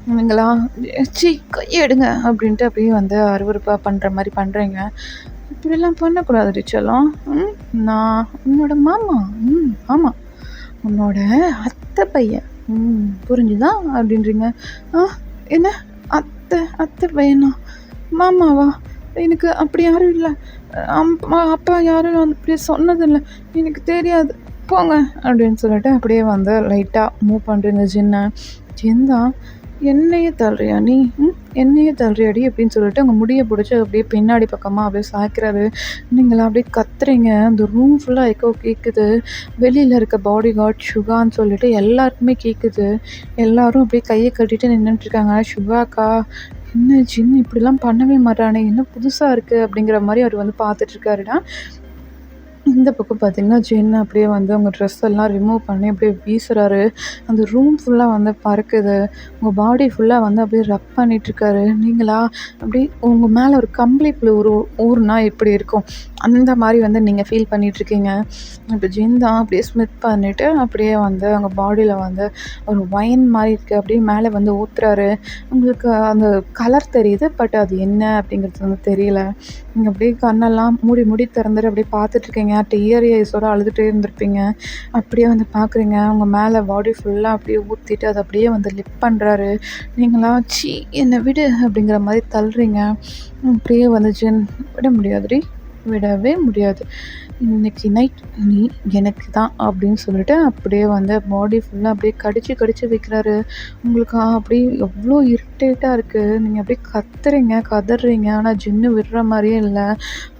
நீங்களா, "சி கையை எடுங்க" அப்படின்ட்டு அப்படியே வந்து அருவருப்பாக பண்ணுற மாதிரி பண்ணுறீங்க. "இப்படிலாம் பண்ணக்கூடாது செல்லம். நான் உன்னோட மாமா. ஆமாம், உன்னோட அத்தை பையன். புரிஞ்சுதா?" அப்படின்றீங்க. என்ன அத்தை அத்தை பையனா? மாமாவா? எனக்கு அப்படி யாரும் இல்லை. அப்பா யாரும் வந்து அப்படியே சொன்னதில்லை. எனக்கு தெரியாது, போங்க அப்படின்னு சொல்லிட்டு அப்படியே வந்து லைட்டாக மூவ் பண்ணுறீங்க ஜின்னை. ஜின் தான், "என்னையே தள்ளுறியா நீ? என்னையே தள்ளுறியாடி" அப்படின்னு சொல்லிட்டு உங்கள் முடியை பிடிச்சி அப்படியே பின்னாடி பக்கமாக அப்படியே சாய்க்கிறாரு. நீங்களாம் அப்படியே கத்துறீங்க. அந்த ரூம் ஃபுல்லாக எக்கோ கேட்குது. வெளியில் இருக்க பாடி கார்ட் சுகான்னு சொல்லிட்டு எல்லாருக்குமே கேட்குது. எல்லோரும் அப்படியே கையை கட்டிட்டு நின்றுட்டுருக்காங்க. "சுகாக்கா, என்ன ஜின் இப்படிலாம் பண்ணவே மாட்டானே, என்ன புதுசாக இருக்குது" அப்படிங்கிற மாதிரி அவர் வந்து பார்த்துட்ருக்காருடா. இந்த பக்கம் பார்த்தீங்கன்னா ஜின் அப்படியே வந்து அவங்க ட்ரெஸ் எல்லாம் ரிமூவ் பண்ணி அப்படியே வீசுகிறாரு. அந்த ரூம் ஃபுல்லாக வந்து பறக்குது. உங்கள் பாடி ஃபுல்லாக வந்து அப்படியே ரப் பண்ணிகிட்ருக்காரு. நீங்களா அப்படியே உங்கள் மேலே ஒரு கம்பளி புழு ஊறுனா எப்படி இருக்கும், அந்த மாதிரி வந்து நீங்கள் ஃபீல் பண்ணிகிட்ருக்கீங்க. இப்போ ஜின் தான் அப்படியே ஸ்மித் பண்ணிவிட்டு அப்படியே வந்து அவங்க பாடியில் வந்து ஒரு ஒயின் மாதிரி இருக்குது, அப்படியே மேலே வந்து ஊற்றுறாரு. உங்களுக்கு அந்த கலர் தெரியுது, பட் அது என்ன அப்படிங்கிறது வந்து தெரியல. நீங்கள் அப்படியே கண்ணெல்லாம் மூடி மூடி திறந்துட்டு அப்படியே பார்த்துட்ருக்கீங்க. டியர் ஐஸோடு அழுதுகிட்டே இருந்திருப்பீங்க. அப்படியே வந்து பார்க்குறீங்க, உங்கள் மேலே பாடி ஃபுல்லாக அப்படியே ஊற்றிட்டு அதை அப்படியே வந்து லிப் பண்ணுறாரு. நீங்களா, "சி என்னை விடு" அப்படிங்கிற மாதிரி தள்ளுறீங்க. அப்படியே வந்து ஜின், "விட முடியாதுடி, விடவே முடியாது. இன்னைக்கு நைட் நீ எனக்கு தான்" அப்படின்னு சொல்லிட்டு அப்படியே வந்து பாடி ஃபுல்லாக அப்படியே கடிச்சு கடிச்சு வைக்கிறாரு. உங்களுக்கு அப்படியே எவ்வளோ இரிட்டேட்டாக இருக்குது. நீங்கள் அப்படியே கத்துறீங்க, கதறீங்க. ஆனால் ஜின்னு விடுற மாதிரியே இல்லை.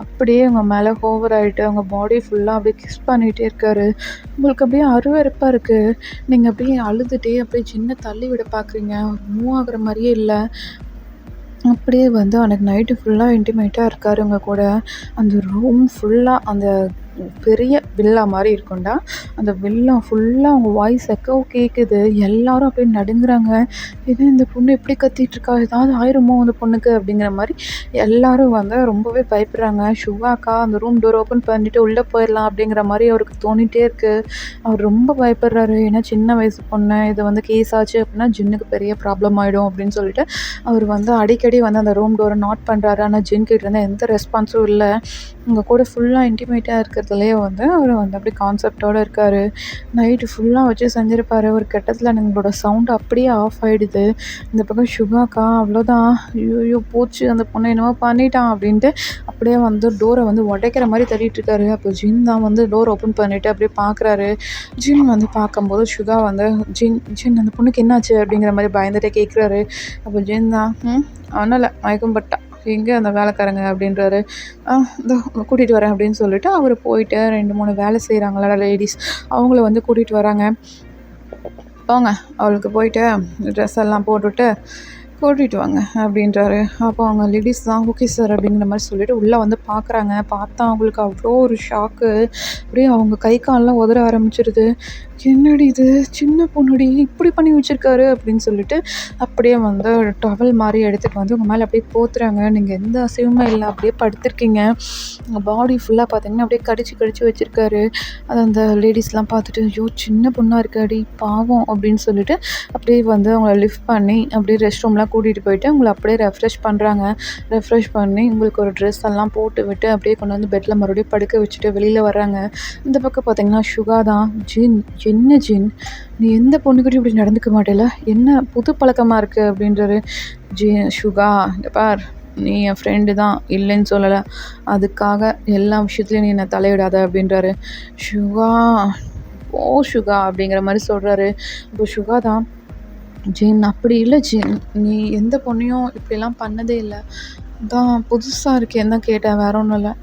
அப்படியே உங்கள் மேலே ஓவர் ஆகிட்டு அவங்க பாடி ஃபுல்லாக அப்படியே கிஸ் பண்ணிகிட்டே இருக்காரு. உங்களுக்கு அப்படியே அருவருப்பாக இருக்குது. நீங்கள் அப்படியே அழுதுகிட்டே அப்படியே ஜின்னை தள்ளி விட பார்க்குறீங்க. மூவ் ஆகுற மாதிரியே இல்லை. அப்படியே வந்து அன்றைக்கி நைட்டு ஃபுல்லாக இன்டிமேட்டாக இருக்கார் உங்கள் கூட. அந்த ரூம் ஃபுல்லாக அந்த பெரிய வில்லா மாதிரி இருக்கும்டா. அந்த வில்லா ஃபுல்லாக அவங்க வாய்ஸ் எக்கோ கேட்குது. எல்லாரும் அப்படியே நடுங்குறாங்க. "இது இந்த பொண்ணு எப்படி கத்திகிட்ருக்கா, ஏதாவது ஆயிருமோ அந்த பொண்ணுக்கு" அப்படிங்கிற மாதிரி எல்லாரும் வந்து ரொம்பவே பயப்படுறாங்க. சுகாக்கா அந்த ரூம் டோர் ஓப்பன் பண்ணிவிட்டு உள்ளே போயிடலாம் அப்படிங்கிற மாதிரி அவருக்கு தோணிகிட்டே இருக்குது. அவர் ரொம்ப பயப்படுறாரு. ஏன்னா சின்ன வயசு பொண்ணு, இது வந்து கேஸ் ஆச்சு அப்படின்னா ஜின்னுக்கு பெரிய ப்ராப்ளம் ஆகிடும் அப்படின்னு சொல்லிட்டு அவர் வந்து அடிக்கடி வந்து அந்த ரூம் டோரை நாட் பண்ணுறாரு. ஆனால் ஜின் கிட்டேருந்து எந்த ரெஸ்பான்ஸும் இல்லை. உங்கள் கூட ஃபுல்லாக இன்டிமேட்டாக இருக்கிறதுலேயே வந்து அவர் வந்து அப்படி கான்செப்டோடு இருக்கார். நைட்டு ஃபுல்லாக வச்சு செஞ்சுருப்பார். ஒரு கட்டத்தில் நம்மளோட சவுண்டு அப்படியே ஆஃப் ஆகிடுது. இந்த பக்கம் சுகாக்கா, "அவ்வளோதான், ஐயோ போச்சு, அந்த பொண்ணை என்னமோ பண்ணிட்டான்" அப்படின்ட்டு அப்படியே வந்து டோரை வந்து உடைக்கிற மாதிரி தள்ளிட்டுருக்காரு. அப்போ ஜின் தான் வந்து டோர் ஓப்பன் பண்ணிவிட்டு அப்படியே பார்க்குறாரு. ஜின் வந்து பார்க்கும்போது சுகா வந்து, ஜின் அந்த பொண்ணுக்கு என்னாச்சு" அப்படிங்கிற மாதிரி பயந்துகிட்டே கேட்குறாரு. அப்போ ஜின் தான், "ஒன்றும் இல்லை, மயக்கம் பட்டா, எங்கே அந்த வேலைக்காரங்க" அப்படின்றாரு. இதோ கூட்டிகிட்டு வரேன்" அப்படின்னு சொல்லிட்டு அவர் போயிட்டு 2-3 வேலை செய்கிறாங்களா லேடிஸ், அவங்கள வந்து கூட்டிகிட்டு வராங்க. "போங்க, அவளுக்கு போயிட்டு ட்ரெஸ் எல்லாம் போட்டுவிட்டு கூட்டிகிட்டு வாங்க" அப்படின்றாரு. அப்போ அவங்க லேடிஸ் தான், "ஓகே சார்" அப்படிங்கிற மாதிரி சொல்லிவிட்டு உள்ளே வந்து பார்க்குறாங்க. பார்த்தா அவங்களுக்கு அவ்வளோ ஒரு ஷாக்கு. அப்படியே அவங்க கை கால்லாம் உதற ஆரம்பிச்சிருது. என்னடி இது சின்ன பொண்ணுடி இப்படி பண்ணி வச்சுருக்காரு அப்படின்னு சொல்லிட்டு அப்படியே வந்து டவல் மாதிரி எடுத்துகிட்டு வந்து உங்கள் மேலே அப்படியே போத்துறாங்க. நீங்கள் எந்த அசைவுமே இல்லை, அப்படியே படுத்திருக்கீங்க. உங்கள் பாடி ஃபுல்லாக பார்த்தீங்கன்னா அப்படியே கடிச்சு கடிச்சு வச்சுருக்காரு. அது அந்த லேடிஸ்லாம் பார்த்துட்டு ஐயோ சின்ன பொண்ணாக இருக்காடி பாவம் அப்படின்னு சொல்லிட்டு அப்படியே வந்து அவங்கள லிஃப்ட் பண்ணி அப்படியே ரெஸ்ட் ரூம்லாம் கூட்டிகிட்டு போயிட்டு உங்களை அப்படியே ரெஃப்ரெஷ் பண்ணுறாங்க. ரெஃப்ரெஷ் பண்ணி உங்களுக்கு ஒரு ட்ரெஸ் எல்லாம் போட்டு விட்டு அப்படியே கொண்டு வந்து பெட்டில் மறுபடியும் படுக்க வச்சுட்டு வெளியில் வர்றாங்க. இந்த பக்கம் பார்த்தீங்கன்னா சுகா தான். ஜின், என்ன ஜின் நீ எந்த பொண்ணுக்கிட்டையும் இப்படி நடந்துக்க மாட்டேல, என்ன புது பழக்கமாக இருக்குது அப்படின்றாரு. சுகா இங்கே பார், நீ என் ஃப்ரெண்டு தான், இல்லைன்னு சொல்லலை, அதுக்காக எல்லா விஷயத்துலையும் நீ என்னை தலையிடாத அப்படின்றாரு. சுகா ஓ சுகா அப்படிங்கிற மாதிரி சொல்கிறாரு. இப்போ சுகா தான், ஜின் அப்படி இல்லை ஜின், நீ எந்த பொண்ணையும் இப்படிலாம் பண்ணதே இல்லை, தான் புதுசாக இருக்கேன்னு தான் கேட்டேன், வேற ஒன்றும் இல்லை.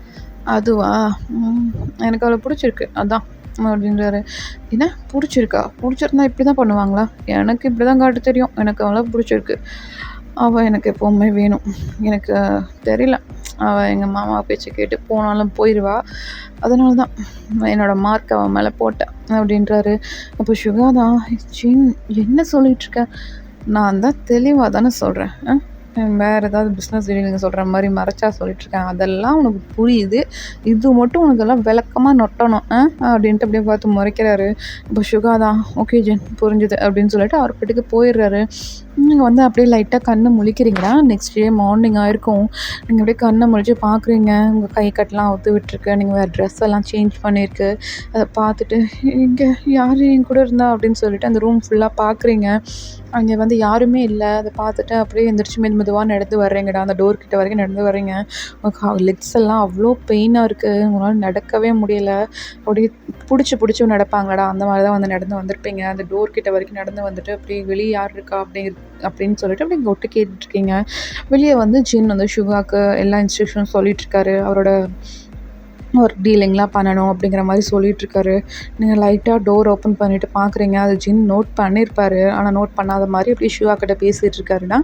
அதுவா எனக்கு அவளை பிடிச்சிருக்கு அதான் அப்படின்றாரு. என்ன பிடிச்சிருக்கா? பிடிச்சிருந்தா இப்படி தான் பண்ணுவாங்களா? எனக்கு இப்படி தான் காட்ட தெரியும், எனக்கு அவளை பிடிச்சிருக்கு, அவள் எனக்கு எப்போவுமே வேணும். எனக்கு தெரியல, அவள் எங்கள் மாமா பேச்சை கேட்டு போனாலும் போயிடுவா, அதனால தான் என்னோடய மார்க் அவன் மேலே போட்டேன் அப்படின்றாரு. அப்போ சுகா தான், ஜின் என்ன சொல்லிகிட்ருக்க? நான் தான் தெளிவாக தானே சொல்கிறேன், வேறு ஏதாவது பிஸ்னஸ் டீலிங் சொல்கிற மாதிரி மறைச்சா சொல்லிட்டுருக்கேன், அதெல்லாம் உனக்கு புரியுது, இது மட்டும் உனக்கெல்லாம் விளக்கமாக நொட்டணும் அப்படின்ட்டு அப்படியே பார்த்து முறைக்கிறாரு. இப்போ சுகா தான், ஓகே ஜென் புரிஞ்சுது அப்படின்னு சொல்லிட்டு அவர் வீட்டுக்கு போயிடுறாரு. நீங்கள் வந்து அப்படியே லைட்டாக கண்ணை முழிக்கிறீங்களா? நெக்ஸ்ட் டே மார்னிங் ஆயிருக்கும். நீங்கள் அப்படியே கண்ணை முழிச்சு பார்க்குறீங்க, உங்கள் கை கட்டெலாம் ஒத்து விட்டுருக்கு, நீங்கள் வேறு ட்ரெஸ் எல்லாம் சேஞ்ச் பண்ணியிருக்கு. அதை பார்த்துட்டு இங்கே யார் என் கூட இருந்தா அப்படின்னு சொல்லிட்டு அந்த ரூம் ஃபுல்லாக பார்க்குறீங்க. அங்கே வந்து யாருமே இல்லை. அதை பார்த்துட்டு அப்படியே எந்திரிச்சு மெதுவாக நடந்து வர்றீங்கடா, அந்த டோர் கிட்ட வரைக்கும் நடந்து வர்றீங்க. லெக்ஸ் எல்லாம் அவ்வளோ பெயினாக இருக்குது, உங்களால் நடக்கவே முடியலை. அப்படியே பிடிச்சி நடப்பாங்கடா, அந்த மாதிரி தான் வந்து நடந்து வந்திருப்பீங்க. அந்த டோர் கிட்ட வரைக்கும் நடந்து வந்துட்டு அப்படியே வெளியே யார் இருக்கா அப்படின்னு சொல்லிட்டு அப்படியே ஒட்டு கேட்டுட்ருக்கீங்க. வெளியே வந்து ஜின் வந்து சுகாவுக்கு எல்லா இன்ஸ்ட்ரக்ஷனும் சொல்லிகிட்ருக்காரு. அவரோட ஒரு டீலிங்லாம் பண்ணணும் அப்படிங்கிற மாதிரி சொல்லிகிட்ருக்காரு. நீங்கள் லைட்டாக டோர் ஓப்பன் பண்ணிவிட்டு பார்க்குறீங்க. அது ஜின் நோட் பண்ணியிருப்பார், ஆனால் நோட் பண்ணாத மாதிரி அப்படியே சுகா கிட்ட பேசிகிட்டு இருக்காருன்னா,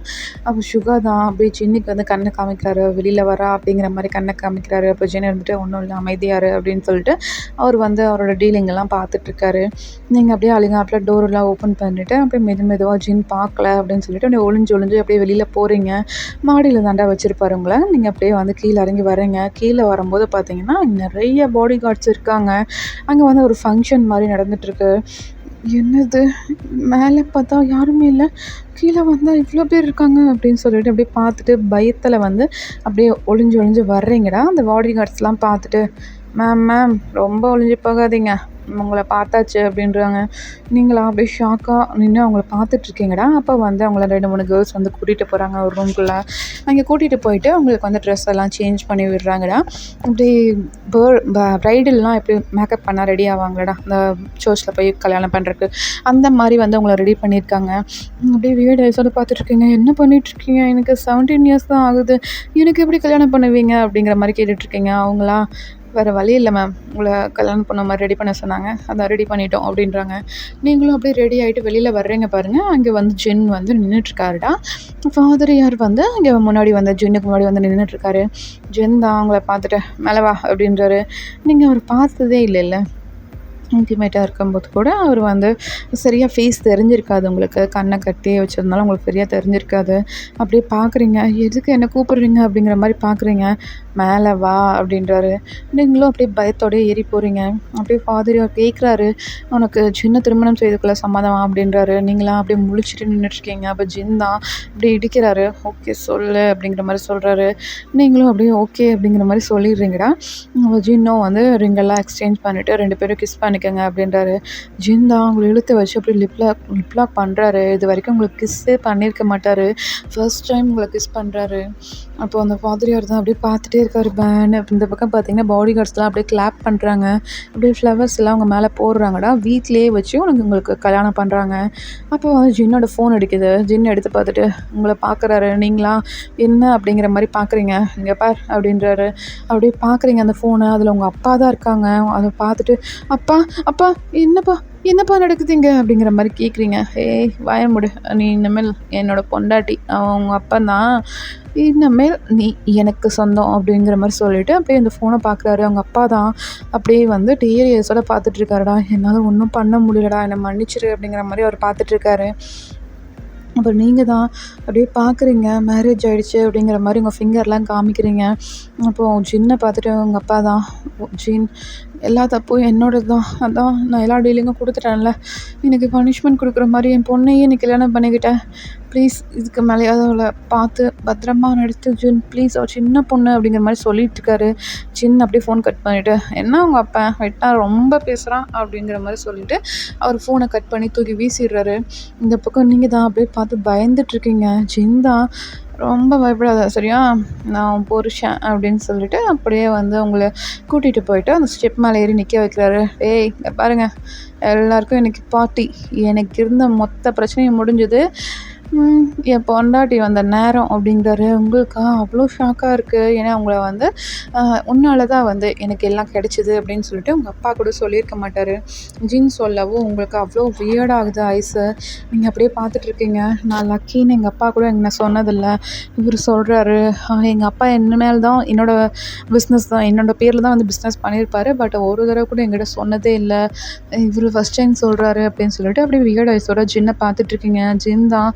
அப்போ சுகா தான் அப்படியே ஜின்னுக்கு வந்து கண்ணை காமிக்கிறாரு, வெளியில் வரா அப்படிங்கிற மாதிரி கண்ணை காமிக்கிறாரு. அப்போ ஜின் இருந்துட்டு ஒன்றும் இல்லை அமைதியாரு அப்படின்னு சொல்லிட்டு அவர் வந்து அவரோட டீலிங்கெல்லாம் பார்த்துட்ருக்காரு. நீங்கள் அப்படியே அழுங்காப்பில் டோரெல்லாம் ஓப்பன் பண்ணிவிட்டு அப்படியே மெதுவாக ஜின் பார்க்கல அப்படின்னு சொல்லிட்டு அப்படியே ஒளிஞ்சு அப்படியே வெளியில் போகிறீங்க. மாடியில் தாண்டா வச்சுருப்பாரு உங்களை. நீங்கள் அப்படியே வந்து கீழே இறங்கி வரீங்க. கீழே வரும்போது பார்த்தீங்கன்னா நிறைய பாடி கார்ட்ஸ் இருக்காங்க. அங்கே வந்து ஒரு ஃபங்க்ஷன் மாதிரி நடந்துகிட்ருக்கு. என்னது, மேலே பார்த்தா யாருமே இல்லை, கீழே வந்தால் இவ்வளோ பேர் இருக்காங்க அப்படின்னு சொல்லிட்டு அப்படியே பார்த்துட்டு பயத்தில் வந்து அப்படியே ஒளிஞ்சு வர்றீங்கடா. அந்த பாடி கார்ட்ஸ்லாம் பார்த்துட்டு, மேம் ரொம்ப ஒளிஞ்சு போகாதீங்க, உங்களை பார்த்தாச்சு அப்படின்றாங்க. நீங்களா அப்படியே ஷாக்காக நின்று அவங்கள பார்த்துட்ருக்கீங்கடா. அப்போ வந்து அவங்கள 2-3 கேர்ள்ஸ் வந்து கூட்டிகிட்டு போகிறாங்க ஒரு ரூம்குள்ளே. அங்கே கூட்டிகிட்டு போயிட்டு அவங்களுக்கு வந்து ட்ரெஸ் எல்லாம் சேஞ்ச் பண்ணி விடுறாங்கடா. அப்படியே ப்ரைடல்லாம் எப்படி மேக்கப் பண்ணால் ரெடி ஆவாங்களடா, அந்த சர்ச்சில் போய் கல்யாணம் பண்ணுறதுக்கு, அந்த மாதிரி வந்து அவங்கள ரெடி பண்ணியிருக்காங்க. அப்படியே வீடு வயசோடு பார்த்துட்ருக்கீங்க. என்ன பண்ணிகிட்ருக்கீங்க? எனக்கு 17 இயர்ஸ் தான் ஆகுது, எனக்கு எப்படி கல்யாணம் பண்ணுவீங்க அப்படிங்கிற மாதிரி கேட்டுட்ருக்கீங்க. அவங்களா, வேறு வழி இல்லை மேம், உங்களை கல்யாணம் பண்ண மாதிரி ரெடி பண்ண சொன்னாங்க, அதான் ரெடி பண்ணிட்டோம் அப்படின்றாங்க. நீங்களும் அப்படியே ரெடி ஆகிட்டு வெளியில் வர்றீங்க பாருங்கள். அங்கே வந்து ஜின் வந்து நின்றுட்டுருக்காருடா. ஃபாதர் யார் வந்து இங்கே முன்னாடி வந்து ஜின்னுக்கு முன்னாடி வந்து நின்றுட்டுருக்காரு. ஜின் தான் அவங்கள பார்த்துட்டு மேலே வா அப்படின்றாரு. நீங்கள் அவர் பார்த்ததே இல்லைல்ல, இன்டிமேட்டாக இருக்கும்போது கூட அவர் வந்து சரியாக ஃபேஸ் தெரிஞ்சிருக்காது உங்களுக்கு, கண்ணை கட்டியே வச்சுருந்தாலும் உங்களுக்கு சரியாக தெரிஞ்சிருக்காது. அப்படியே பார்க்குறீங்க, எதுக்கு என்ன கூப்பிட்றீங்க அப்படிங்கிற மாதிரி பார்க்குறீங்க. மேலே வா அப்படின்றாரு. நீங்களும் அப்படியே பயத்தோடய ஏறி போகிறீங்க. அப்படியே ஃபாதர் கேட்குறாரு, உனக்கு ஜின்னை திருமணம் செய்துக்குள்ள சம்மதமா அப்படின்றாரு. நீங்களாம் அப்படியே முழிச்சிட்டு நின்றுட்டுருக்கீங்க. அப்போ ஜின் தான் அப்படியே இடிக்கிறாரு. ஓகே சொல்லு அப்படிங்கிற மாதிரி சொல்கிறாரு. நீங்களும் அப்படியே ஓகே அப்படிங்கிற மாதிரி சொல்லிடுறீங்கடா. ஜின்னும் வந்து ரிங்கெல்லாம் எக்ஸ்சேஞ்ச் பண்ணிவிட்டு 2 பேரும் கிஸ் பண்ணிக்கோங்க அப்படின்றாரு. ஜின் தான் அவங்களை இழுத்து வச்சு அப்படியே லிப்லாக் பண்ணுறாரு. இது வரைக்கும் உங்களுக்கு கிஸ்ஸே பண்ணியிருக்க மாட்டார், ஃபர்ஸ்ட் டைம் உங்களை கிஸ் பண்ணுறாரு. அப்போ அந்த ஃபாதரியார் தான் அப்படியே பார்த்துட்டே இருக்காரு பேன்னு. இந்த பக்கம் பார்த்தீங்கன்னா பாடி கார்ட்ஸ்லாம் அப்படியே கிளாப் பண்ணுறாங்க. அப்படியே ஃப்ளவர்ஸ் எல்லாம் அவங்க மேலே போடுறாங்கடா. வீட்லேயே வச்சு உங்களுக்கு கல்யாணம் பண்ணுறாங்க. அப்போ வந்து ஜின்னோட ஃபோன் அடிக்குது. ஜின் எடுத்து பார்த்துட்டு உங்களை பார்க்குறாரு. நீங்களா என்ன அப்படிங்கிற மாதிரி பார்க்குறீங்க. இங்கே பார் அப்படின்றாரு. அப்படியே பார்க்குறீங்க அந்த ஃபோனை. அதில் உங்கள் அப்பா தான் இருக்காங்க. அதை பார்த்துட்டு அப்பா என்னப்பா என்னப்பா நடக்குதுங்க அப்படிங்கிற மாதிரி கேட்குறீங்க. ஏய் வாய மூடு, நீ இனிமேல் என்னோட பொண்டாட்டி, அவங்க அப்பந்தான், இனிமேல் நீ எனக்கு சொந்தம் அப்படிங்கிற மாதிரி சொல்லிட்டு அப்படியே அந்த ஃபோனை பார்க்குறாரு. அவங்க அப்பா தான் அப்படியே வந்து டிஏஎஸோட பார்த்துட்ருக்காருடா. என்னால் ஒன்றும் பண்ண முடியலடா, என்னை மன்னிச்சிரு அப்படிங்கிற மாதிரி அவர் பார்த்துட்ருக்காரு. அப்புறம் நீங்கள் தான் அப்படியே பார்க்குறீங்க, மேரேஜ் ஆகிடுச்சு அப்படிங்கிற மாதிரி உங்கள் ஃபிங்கர்லாம் காமிக்கிறீங்க. அப்போது ஜின்னை பார்த்துட்டு உங்கள் அப்பா தான், ஜின் எல்லா தப்பும் என்னோடது தான், அதான் நான் எல்லா டீலிங்கும் கொடுத்துட்டேன்ல, எனக்கு பனிஷ்மெண்ட் கொடுக்குற மாதிரி என் பொண்ணையே நீ கல்யாணம் பண்ணிக்கிட்டேன், ப்ளீஸ் இதுக்கு மேலேயாவது அவளை பார்த்து பத்திரமா நடத்து ஜின் ப்ளீஸ், அவள் சின்ன பொண்ணு அப்படிங்கிற மாதிரி சொல்லிட்டு இருக்காரு. ஜின் அப்படியே ஃபோன் கட் பண்ணிவிட்டு, என்ன அவங்க அப்பா வெட்டா ரொம்ப பேசுகிறான் அப்படிங்கிற மாதிரி சொல்லிவிட்டு அவர் ஃபோனை கட் பண்ணி தூக்கி வீசிடுறாரு. இந்த பக்கம் நீங்கள் தான் அப்படியே பார்த்து பயந்துட்டுருக்கீங்க. ஜின் தான், ரொம்ப பயப்படாத சரியா, நான் புருஷன் அப்படின்னு சொல்லிட்டு அப்படியே வந்து உங்களை கூட்டிகிட்டு போயிட்டு அந்த ஸ்டெப் மேலே ஏறி நிற்க வைக்கிறாரு. ஏய் இங்கே பாருங்கள், எல்லாருக்கும் இன்றைக்கி பார்ட்டி, எனக்கு இருந்த மொத்த பிரச்சனையும் முடிஞ்சது, என் பொண்டாட்டி வந்த நேரம் அப்படிங்கிறாரு. உங்களுக்கு அவ்வளோ ஷாக்காக இருக்குது. ஏன்னா உங்களை வந்து உன்னால தான் வந்து எனக்கு எல்லாம் கிடச்சிது அப்படின்னு சொல்லிட்டு உங்கள் அப்பா கூட சொல்லியிருக்க மாட்டார். ஜின் சொல்லவும் உங்களுக்கு அவ்வளோ வியர்டாகுது ஐஸு. நீங்கள் அப்படியே பார்த்துட்ருக்கீங்க. நான் லக்கின்னு எங்கள் அப்பா கூட என்ன சொன்னதில்லை, இவர் சொல்கிறாரு. எங்கள் அப்பா இனிமேல் தான் என்னோடய பிஸ்னஸ் தான், என்னோடய பேரில் தான் வந்து பிஸ்னஸ் பண்ணியிருப்பார், பட் ஒரு தடவை கூட என்கிட்ட சொன்னதே இல்லை, இவர் ஃபஸ்ட் டைம் சொல்கிறாரு அப்படின்னு சொல்லிட்டு அப்படியே வியர்ட் ஐஸோட ஜின்னை பார்த்துட்ருக்கீங்க. ஜின் தான்,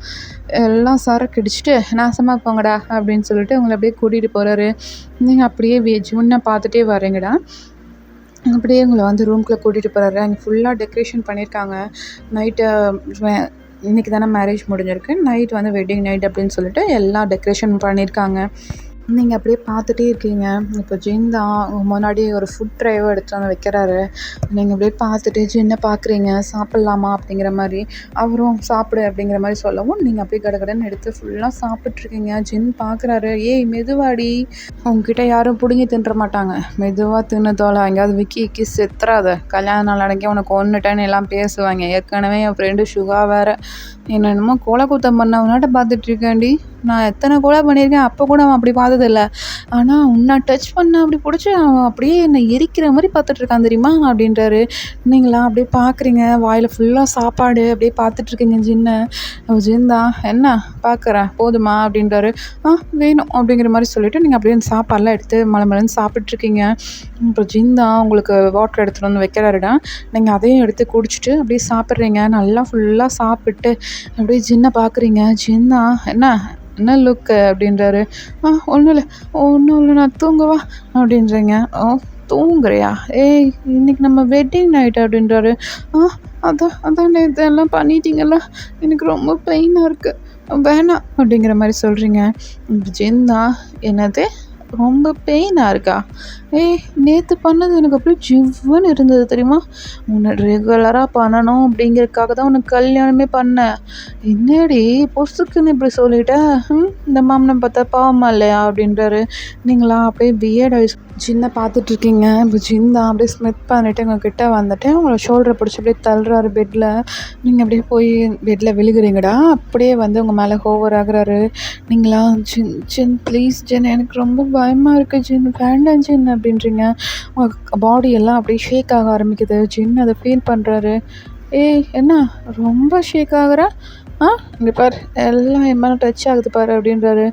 எல்லாம் சரக்கு அடிச்சுட்டு நாசமாக போங்கடா அப்படின்னு சொல்லிட்டு உங்களை அப்படியே கூட்டிகிட்டு போகிறாரு. நீங்கள் அப்படியே ஜின்னை பார்த்துட்டே வரீங்கடா. அப்படியே உங்களை வந்து ரூம்குள்ளே கூட்டிகிட்டு போகிறாரு. அங்கே ஃபுல்லாக டெக்கரேஷன் பண்ணியிருக்காங்க. நைட்டு இன்றைக்கி தானே மேரேஜ் முடிஞ்சிருக்கு, நைட் வந்து வெட்டிங் நைட் அப்படின்னு சொல்லிட்டு எல்லா டெக்கரேஷன் பண்ணியிருக்காங்க. நீங்கள் அப்படியே பார்த்துட்டே இருக்கீங்க. இப்போ ஜின் தான் முன்னாடி ஒரு ஃபுட் ட்ரைவை எடுத்துகிட்டு வந்து வைக்கிறாரு. நீங்கள் அப்படியே பார்த்துட்டு ஜின்னை பார்க்குறீங்க. சாப்பிட்லாமா அப்படிங்கிற மாதிரி, அவரும் சாப்பிடு அப்படிங்கிற மாதிரி சொல்லவும் நீங்கள் அப்படியே கடகடன்னு எடுத்து ஃபுல்லாக சாப்பிட்ருக்கீங்க. ஜின் பார்க்குறாரு. ஏய் மெதுவாடி, உங்ககிட்ட யாரும் பிடுங்கி தின்ற மாட்டாங்க, மெதுவாக தின்னு தோலை, எங்கேயாவது விக்கி செத்துறாத, கல்யாண நாள் அன்றைக்கி உனக்கு ஒன்றுட்டேன்னு எல்லாம் பேசுவாங்க. ஏற்கனவே என் ஃப்ரெண்டு சுகா வேறு என்னென்னமோ கொலை குத்தம் பண்ணவனாட்ட பார்த்துட்ருக்கேன்டி, நான் எத்தனை கொலை பண்ணியிருக்கேன், அப்போ கூட அவன் அப்படி பார்த்ததில்ல, ஆனால் உன்னை டச் பண்ண அப்படி பிடிச்சி அவன் அப்படியே என்னை எரிக்கிற மாதிரி பார்த்துட்ருக்கான் தெரியுமா அப்படின்றாரு. நீங்களா அப்படியே பார்க்குறீங்க, வாயில் ஃபுல்லாக சாப்பாடு அப்படியே பார்த்துட்ருக்கீங்க ஜின்னை. ஜின் தான், என்ன பார்க்குறேன் போதுமா அப்படின்றாரு. வேணும் அப்படிங்கிற மாதிரி சொல்லிவிட்டு நீங்கள் அப்படியே அந்த சாப்பாடெலாம் எடுத்து மலன்னு சாப்பிட்ருக்கீங்க. இப்போ ஜின் தான் உங்களுக்கு வாட்டர் எடுத்துகிட்டு வந்து வைக்கிறாருடா. நீங்கள் அதையும் எடுத்து குடிச்சிட்டு அப்படியே சாப்பிட்றீங்க. நல்லா ஃபுல்லாக சாப்பிட்டு அப்படியே ஜின்னை பார்க்குறீங்க. ஜின் தான், என்ன லுக்கு அப்படின்றாரு. ஒன்றும் இல்லை நான் தூங்கவா அப்படின்றீங்க. தூங்குறியா, ஏய் இன்னைக்கு நம்ம வெட்டிங் நைட் அப்படின்றாரு. அதான் இதெல்லாம் பண்ணிட்டீங்கல்ல, எனக்கு ரொம்ப பெயினாக இருக்குது, வேணாம் அப்படிங்கிற மாதிரி சொல்கிறீங்க. ஜின் தான், என்னது ரொம்ப பெயினாக இருக்கா, ஏய் நேற்று பண்ணது எனக்கு அப்படியே ஜிவ்வுன்னு இருந்தது தெரியுமா, உன்னை ரெகுலராக பண்ணணும் அப்படிங்கிறதுக்காக தான் உனக்கு கல்யாணமே பண்ணேன், என்னடி பொசுக்குன்னு இப்படி சொல்லிட்டேன், இந்த மாமனை பார்த்தா பாவமா இல்லையா அப்படின்றாரு. நீங்களா அப்படியே பிஎட் ஆயிடுச்சு. ஜின்னை பார்த்துட்ருக்கீங்க. இப்போ ஜின் தான் அப்படியே ஸ்மித் பண்ணிவிட்டு உங்ககிட்ட வந்துட்டு உங்களை ஷோல்டரை பிடிச்சி அப்படியே தள்ளுறாரு பெட்டில். நீங்கள் அப்படியே போய் பெட்டில் விழுகுறீங்கடா. அப்படியே வந்து உங்கள் மேலே ஹோவர் ஆகுறாரு. நீங்களா ஜின் ப்ளீஸ் ஜின், எனக்கு ரொம்ப பயமாக இருக்குது ஜின், வேண்டாம் ஜின் அப்படின்றீங்க. உங்கள் பாடி எல்லாம் அப்படியே ஷேக் ஆக ஆரம்பிக்குது. ஜின் அதை ஃபீல் பண்ணுறாரு. ஏய் என்ன ரொம்ப ஷேக் ஆகுற, இங்கே பார் எல்லாம் என் மேலே டச் ஆகுது பாரு அப்படின்றாரு.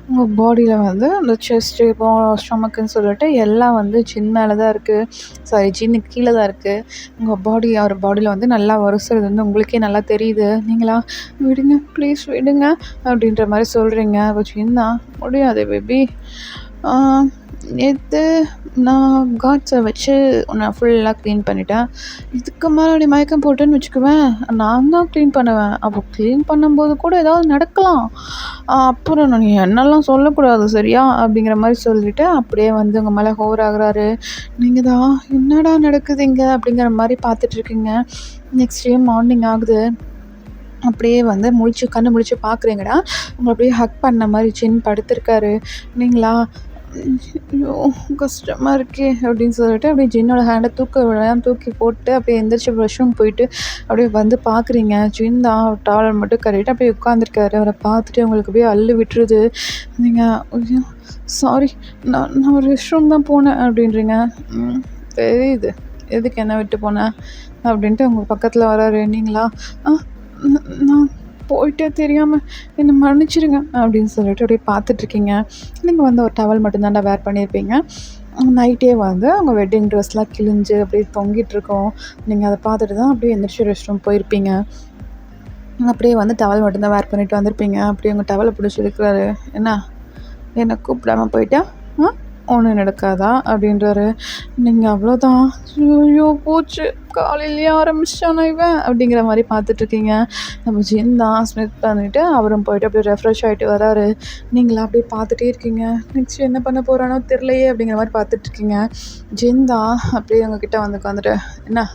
உங்கள் பாடியில் வந்து அந்த செஸ்ட்டு ஸ்டொமக்குன்னு சொல்லிட்டு எல்லாம் வந்து ஜின் மேலே தான் இருக்குது, சாரி ஜின்னுக்கு கீழே தான் இருக்குது. உங்கள் அவர் பாடியில் வந்து நல்லா வருசுறது வந்து உங்களுக்கே நல்லா தெரியுது. நீங்களா விடுங்க ப்ளீஸ் விடுங்க அப்படின்ற மாதிரி சொல்கிறீங்க. அப்போ ஜின் தான், முடியாது பேபி, நேற்று நான் காட்ஸை வச்சு உன்னை ஃபுல்லாக க்ளீன் பண்ணிட்டேன், இதுக்கு மேலே நீ மயக்கம் போட்டுன்னு வச்சுக்குவேன், நான் தான் க்ளீன் பண்ணுவேன், அப்போ க்ளீன் பண்ணும்போது கூட ஏதாவது நடக்கலாம், அப்புறம் நீ என்னெல்லாம் சொல்லக்கூடாது சரியா அப்படிங்கிற மாதிரி சொல்லிவிட்டு அப்படியே வந்து உங்கள் மேலே ஹோவர் ஆகுறாரு. நீங்கள் தான் என்னடா நடக்குது இங்கே அப்படிங்கிற மாதிரி பார்த்துட்ருக்கீங்க. நெக்ஸ்ட் டே மார்னிங் ஆகுது. அப்படியே வந்து கண்ணு முழிச்சு பார்க்குறீங்கடா. உங்களை அப்படியே ஹக் பண்ண மாதிரி ஜின் படுத்திருக்காரு. நீங்களா ஐயோ கஷ்டமாக இருக்கே அப்படின்னு சொல்லிட்டு அப்படியே ஜின்னோட ஹேண்டை தூக்கி போட்டு அப்படியே எந்திரிச்சு வாஷ்ரூம் போயிட்டு அப்படியே வந்து பார்க்குறீங்க. ஜின் தான் டாவல் மட்டும் கட்டிட்டு அப்படியே உட்காந்துருக்காரு. அவரை பார்த்துட்டு உங்களுக்கு அப்படியே அள்ளு விட்டுருது. நீங்கள் ஐயோ சாரி, நான் ஒரு ரெஸ்ட் ரூம் தான் போனேன் அப்படின்றீங்க. தெரியுது எதுக்கு என்ன விட்டு போனேன், அப்படின்ட்டு உங்கள் பக்கத்தில் வராரு. நீங்களா நான் போயிட்டே தெரியாமல் என்னை மன்னிச்சிடுங்க அப்படின்னு சொல்லிட்டு அப்படியே பார்த்துட்ருக்கீங்க. நீங்கள் வந்து ஒரு டவல் மட்டும்தான்டா வேர் பண்ணியிருப்பீங்க. நைட்டே வந்து அவங்க வெட்டிங் ட்ரெஸ்லாம் கிழிஞ்சு அப்படியே தொங்கிட்டுருக்கோம். நீங்கள் அதை பார்த்துட்டு தான் அப்படியே எந்திரிச்சு ரெஸ்ட் ரூம் போயிருப்பீங்க. அப்படியே வந்து டவல் மட்டும்தான் வேர் பண்ணிட்டு வந்திருப்பீங்க. அப்படியே உங்கள் டவலை பிடிச்சி இழுக்கிறாரு. என்னை கூப்பிடாம போயிட்டா ஒன்றும் நடக்காதா அப்படின்றாரு. நீங்கள் அவ்வளோதான், ஐயோ போச்சு, காலையிலேயே ஆரம்பிச்சானா இவன் அப்படிங்கிற மாதிரி பார்த்துட்ருக்கீங்க. நம்ம ஜின் தான் ஸ்மித் பண்ணிவிட்டு அவரும் போயிட்டு அப்படியே ரெஃப்ரெஷ் ஆகிட்டு வராரு. நீங்களா அப்படியே பார்த்துட்டே இருக்கீங்க. நெக்ஸ்ட் என்ன பண்ண போகிறானோ தெரிலையே அப்படிங்கிற மாதிரி பார்த்துட்ருக்கீங்க. ஜின் தான் அப்படியே உங்ககிட்ட வந்து உட்காந்துட்டு என்ன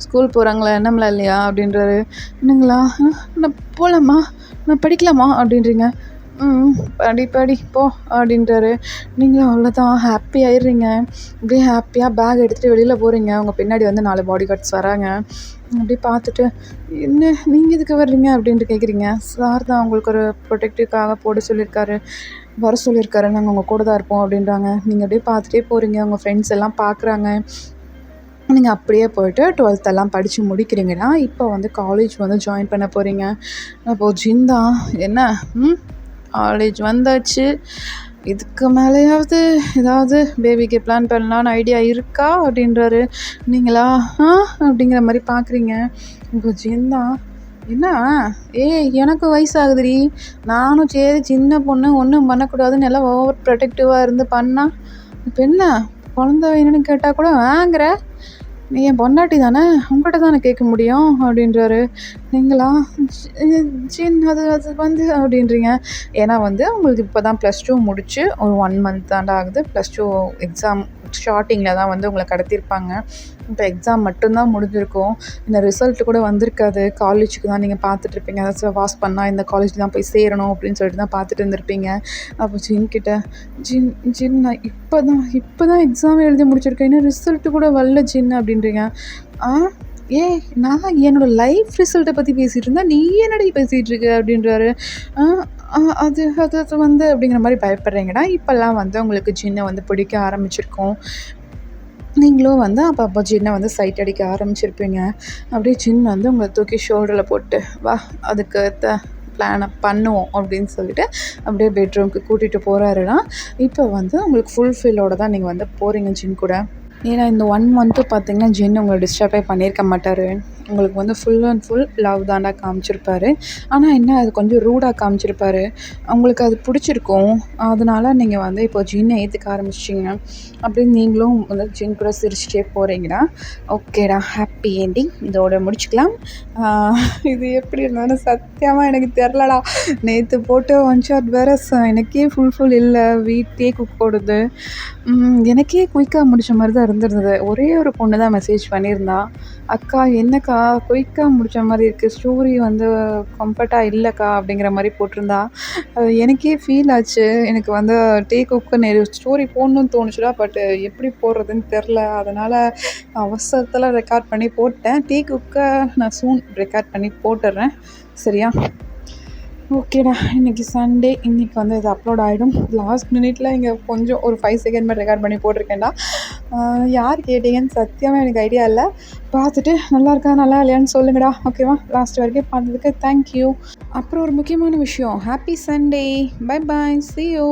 ஸ்கூல் போகிறாங்களா என்னம்லாம் இல்லையா அப்படின்றாரு. என்னங்களா நான் போகலாமா, நான் படிக்கலாமா அப்படின்றீங்க. படி போ அப்படின்றாரு. நீங்களும் அவ்வளோதான் ஹாப்பி ஆயிடுறீங்க. அப்படியே ஹாப்பியாக பேக் எடுத்துகிட்டு வெளியில் போகிறீங்க. உங்கள் பின்னாடி வந்து 4 பாடி கார்ட்ஸ் வராங்க. அப்படியே பார்த்துட்டு என்ன நீங்கள் எதுக்கு வர்றீங்க அப்படின்ட்டு கேட்குறீங்க. சார் தான் உங்களுக்கு ஒரு ப்ரொடெக்டிவ்க்காக போட சொல்லியிருக்காரு, வர சொல்லியிருக்காரு, நாங்கள் உங்கள் கூட தான் இருப்போம் அப்படின்றாங்க. நீங்கள் அப்படியே பார்த்துட்டே போகிறீங்க. உங்கள் ஃப்ரெண்ட்ஸ் எல்லாம் பார்க்குறாங்க. நீங்கள் அப்படியே போய்ட்டு 12th எல்லாம் படித்து முடிக்கிறீங்கன்னா இப்போ வந்து காலேஜ் வந்து ஜாயின் பண்ண போகிறீங்க. அப்போது ஜின் தான் என்ன காலேஜ் வந்தாச்சு, இதுக்கு மேலேயாவது ஏதாவது பேபிக்கு பிளான் பண்ணலான்னு ஐடியா இருக்கா அப்படின்றாரு. நீங்களா அப்படிங்கிற மாதிரி பார்க்குறீங்க. இப்போ ஜின் தான் என்ன எனக்கு வயசாகுதுடி, நானும் சரி சின்ன பொண்ணு ஒன்றும் பண்ணக்கூடாதுன்னு எல்லாம் ஓவர் ப்ரொடெக்டிவாக இருந்து பண்ணா இப்போ என்ன குழந்த வேணும்னு கேட்டால் கூட வாங்குற, நீ என் பொண்டாட்டி தானே, உங்கள்கிட்ட தானே கேட்க முடியும் அப்படின்றாரு. நீங்களா ஜின் அது வந்து அப்படின்றீங்க. ஏன்னா வந்து உங்களுக்கு இப்போ தான் +2 முடிச்சு ஒரு 1 month தாண்டா ஆகுது. +2 எக்ஸாம் ஸ்டார்டிங்கில் தான் வந்து உங்களை கடத்தியிருப்பாங்க. இப்போ எக்ஸாம் மட்டும்தான் முடிஞ்சிருக்கும். இந்த ரிசல்ட்டு கூட வந்திருக்காது. காலேஜுக்கு தான் நீங்கள் பார்த்துட்ருப்பீங்க. ஏதாச்சும் பாஸ் பண்ணால் இந்த காலேஜ் தான் போய் சேரணும் அப்படின்னு சொல்லிட்டு தான் பார்த்துட்டு இருந்திருப்பீங்க. அப்போ ஜின்கிட்ட ஜின் நான் இப்போ தான் எக்ஸாம் எழுதி முடிச்சிருக்கேன், இன்னும் ரிசல்ட்டு கூட வரல ஜின் அப்படின்றீங்க. நான் என்னோடய லைஃப் ரிசல்ட்டை பற்றி பேசிகிட்டு இருந்தேன், நீ என்னடி பேசிகிட்டு இருக்க அப்படின்றாரு. அது அது வந்து அப்படிங்கிற மாதிரி பயப்படுறீங்கடா. இப்போல்லாம் வந்து உங்களுக்கு ஜின்னை வந்து பிடிக்க ஆரம்பிச்சிருக்கோம். நீங்களும் வந்து அப்போ ஜின்னை வந்து சைட் அடிக்க ஆரம்பிச்சிருப்பீங்க. அப்படியே ஜின் வந்து உங்களை தூக்கி ஷோல்டரில் போட்டு வா அதுக்கு பிளானை பண்ணுவோம் அப்படின்னு சொல்லிட்டு அப்படியே பெட்ரூமுக்கு கூட்டிகிட்டு போகிறாருன்னா இப்போ வந்து உங்களுக்கு ஃபுல்ஃபில்லோடு தான் நீங்கள் வந்து போகிறீங்க ஜின் கூட. ஏன்னா இந்த 1 month பார்த்திங்கன்னா ஜின் உங்களை டிஸ்டர்பே பண்ணியிருக்க மாட்டார். உங்களுக்கு வந்து ஃபுல் அண்ட் ஃபுல் லவ் தாண்டா காமிச்சிருப்பாரு. ஆனால் என்ன அது கொஞ்சம் ரூடாக காமிச்சிருப்பாரு. உங்களுக்கு அது பிடிச்சிருக்கும். அதனால் நீங்கள் வந்து இப்போ ஜின்னை ஏற்றுக்க ஆரம்பிச்சிட்டிங்க. அப்படியே நீங்களும் வந்து ஜின் கூட சிரிச்சிட்டே போகிறீங்கடா. ஓகேடா, ஹாப்பி என்டிங் இதோட முடிச்சுக்கலாம். இது எப்படி இருந்தாலும் சத்தியமாக எனக்கு தெரிலடா. நேற்று போட்டு 1 shot வேறு எனக்கே ஃபுல் இல்லை, வீட்டே குக் ஓடுது. எனக்கே குயிக்காக முடித்த மாதிரி தான் இருந்திருந்தது. ஒரே ஒரு பொண்ணு தான் மெசேஜ் பண்ணியிருந்தா, அக்கா என்னக்கா குயிக்காக முடித்த மாதிரி இருக்குது, ஸ்டோரி வந்து கம்ஃபர்ட்டாக இல்லைக்கா அப்படிங்கிற மாதிரி போட்டிருந்தா. எனக்கே ஃபீல் ஆச்சு. எனக்கு வந்து குக்குன்னு ஸ்டோரி போடணுன்னு தோணுச்சுடா, பட் எப்படி போடுறதுன்னு தெரில. அதனால் அவசரத்தில் ரெக்கார்ட் பண்ணி போட்டேன். குக்கை நான் சூன் ரெக்கார்ட் பண்ணி போட்டுடுறேன், சரியா? ஓகேடா, இன்றைக்கி சண்டே, இன்றைக்கி வந்து இது அப்லோட் ஆகிடும். லாஸ்ட் மினிட்ல இங்கே கொஞ்சம் ஒரு 5 செகண்ட் மாதிரி ரெக்கார்ட் பண்ணி போட்டிருக்கேன்டா. யார் கேட்டிங்கன்னு சத்தியமாக எனக்கு ஐடியா இல்லை. பார்த்துட்டு நல்லா இருக்கா நல்லா இல்லையான்னு சொல்லுங்கடா, ஓகேவா? லாஸ்ட் வரைக்கும் பார்த்ததுக்கு தேங்க்யூ. அப்புறம் ஒரு முக்கியமான விஷயம், happy Sunday, bye bye, see you.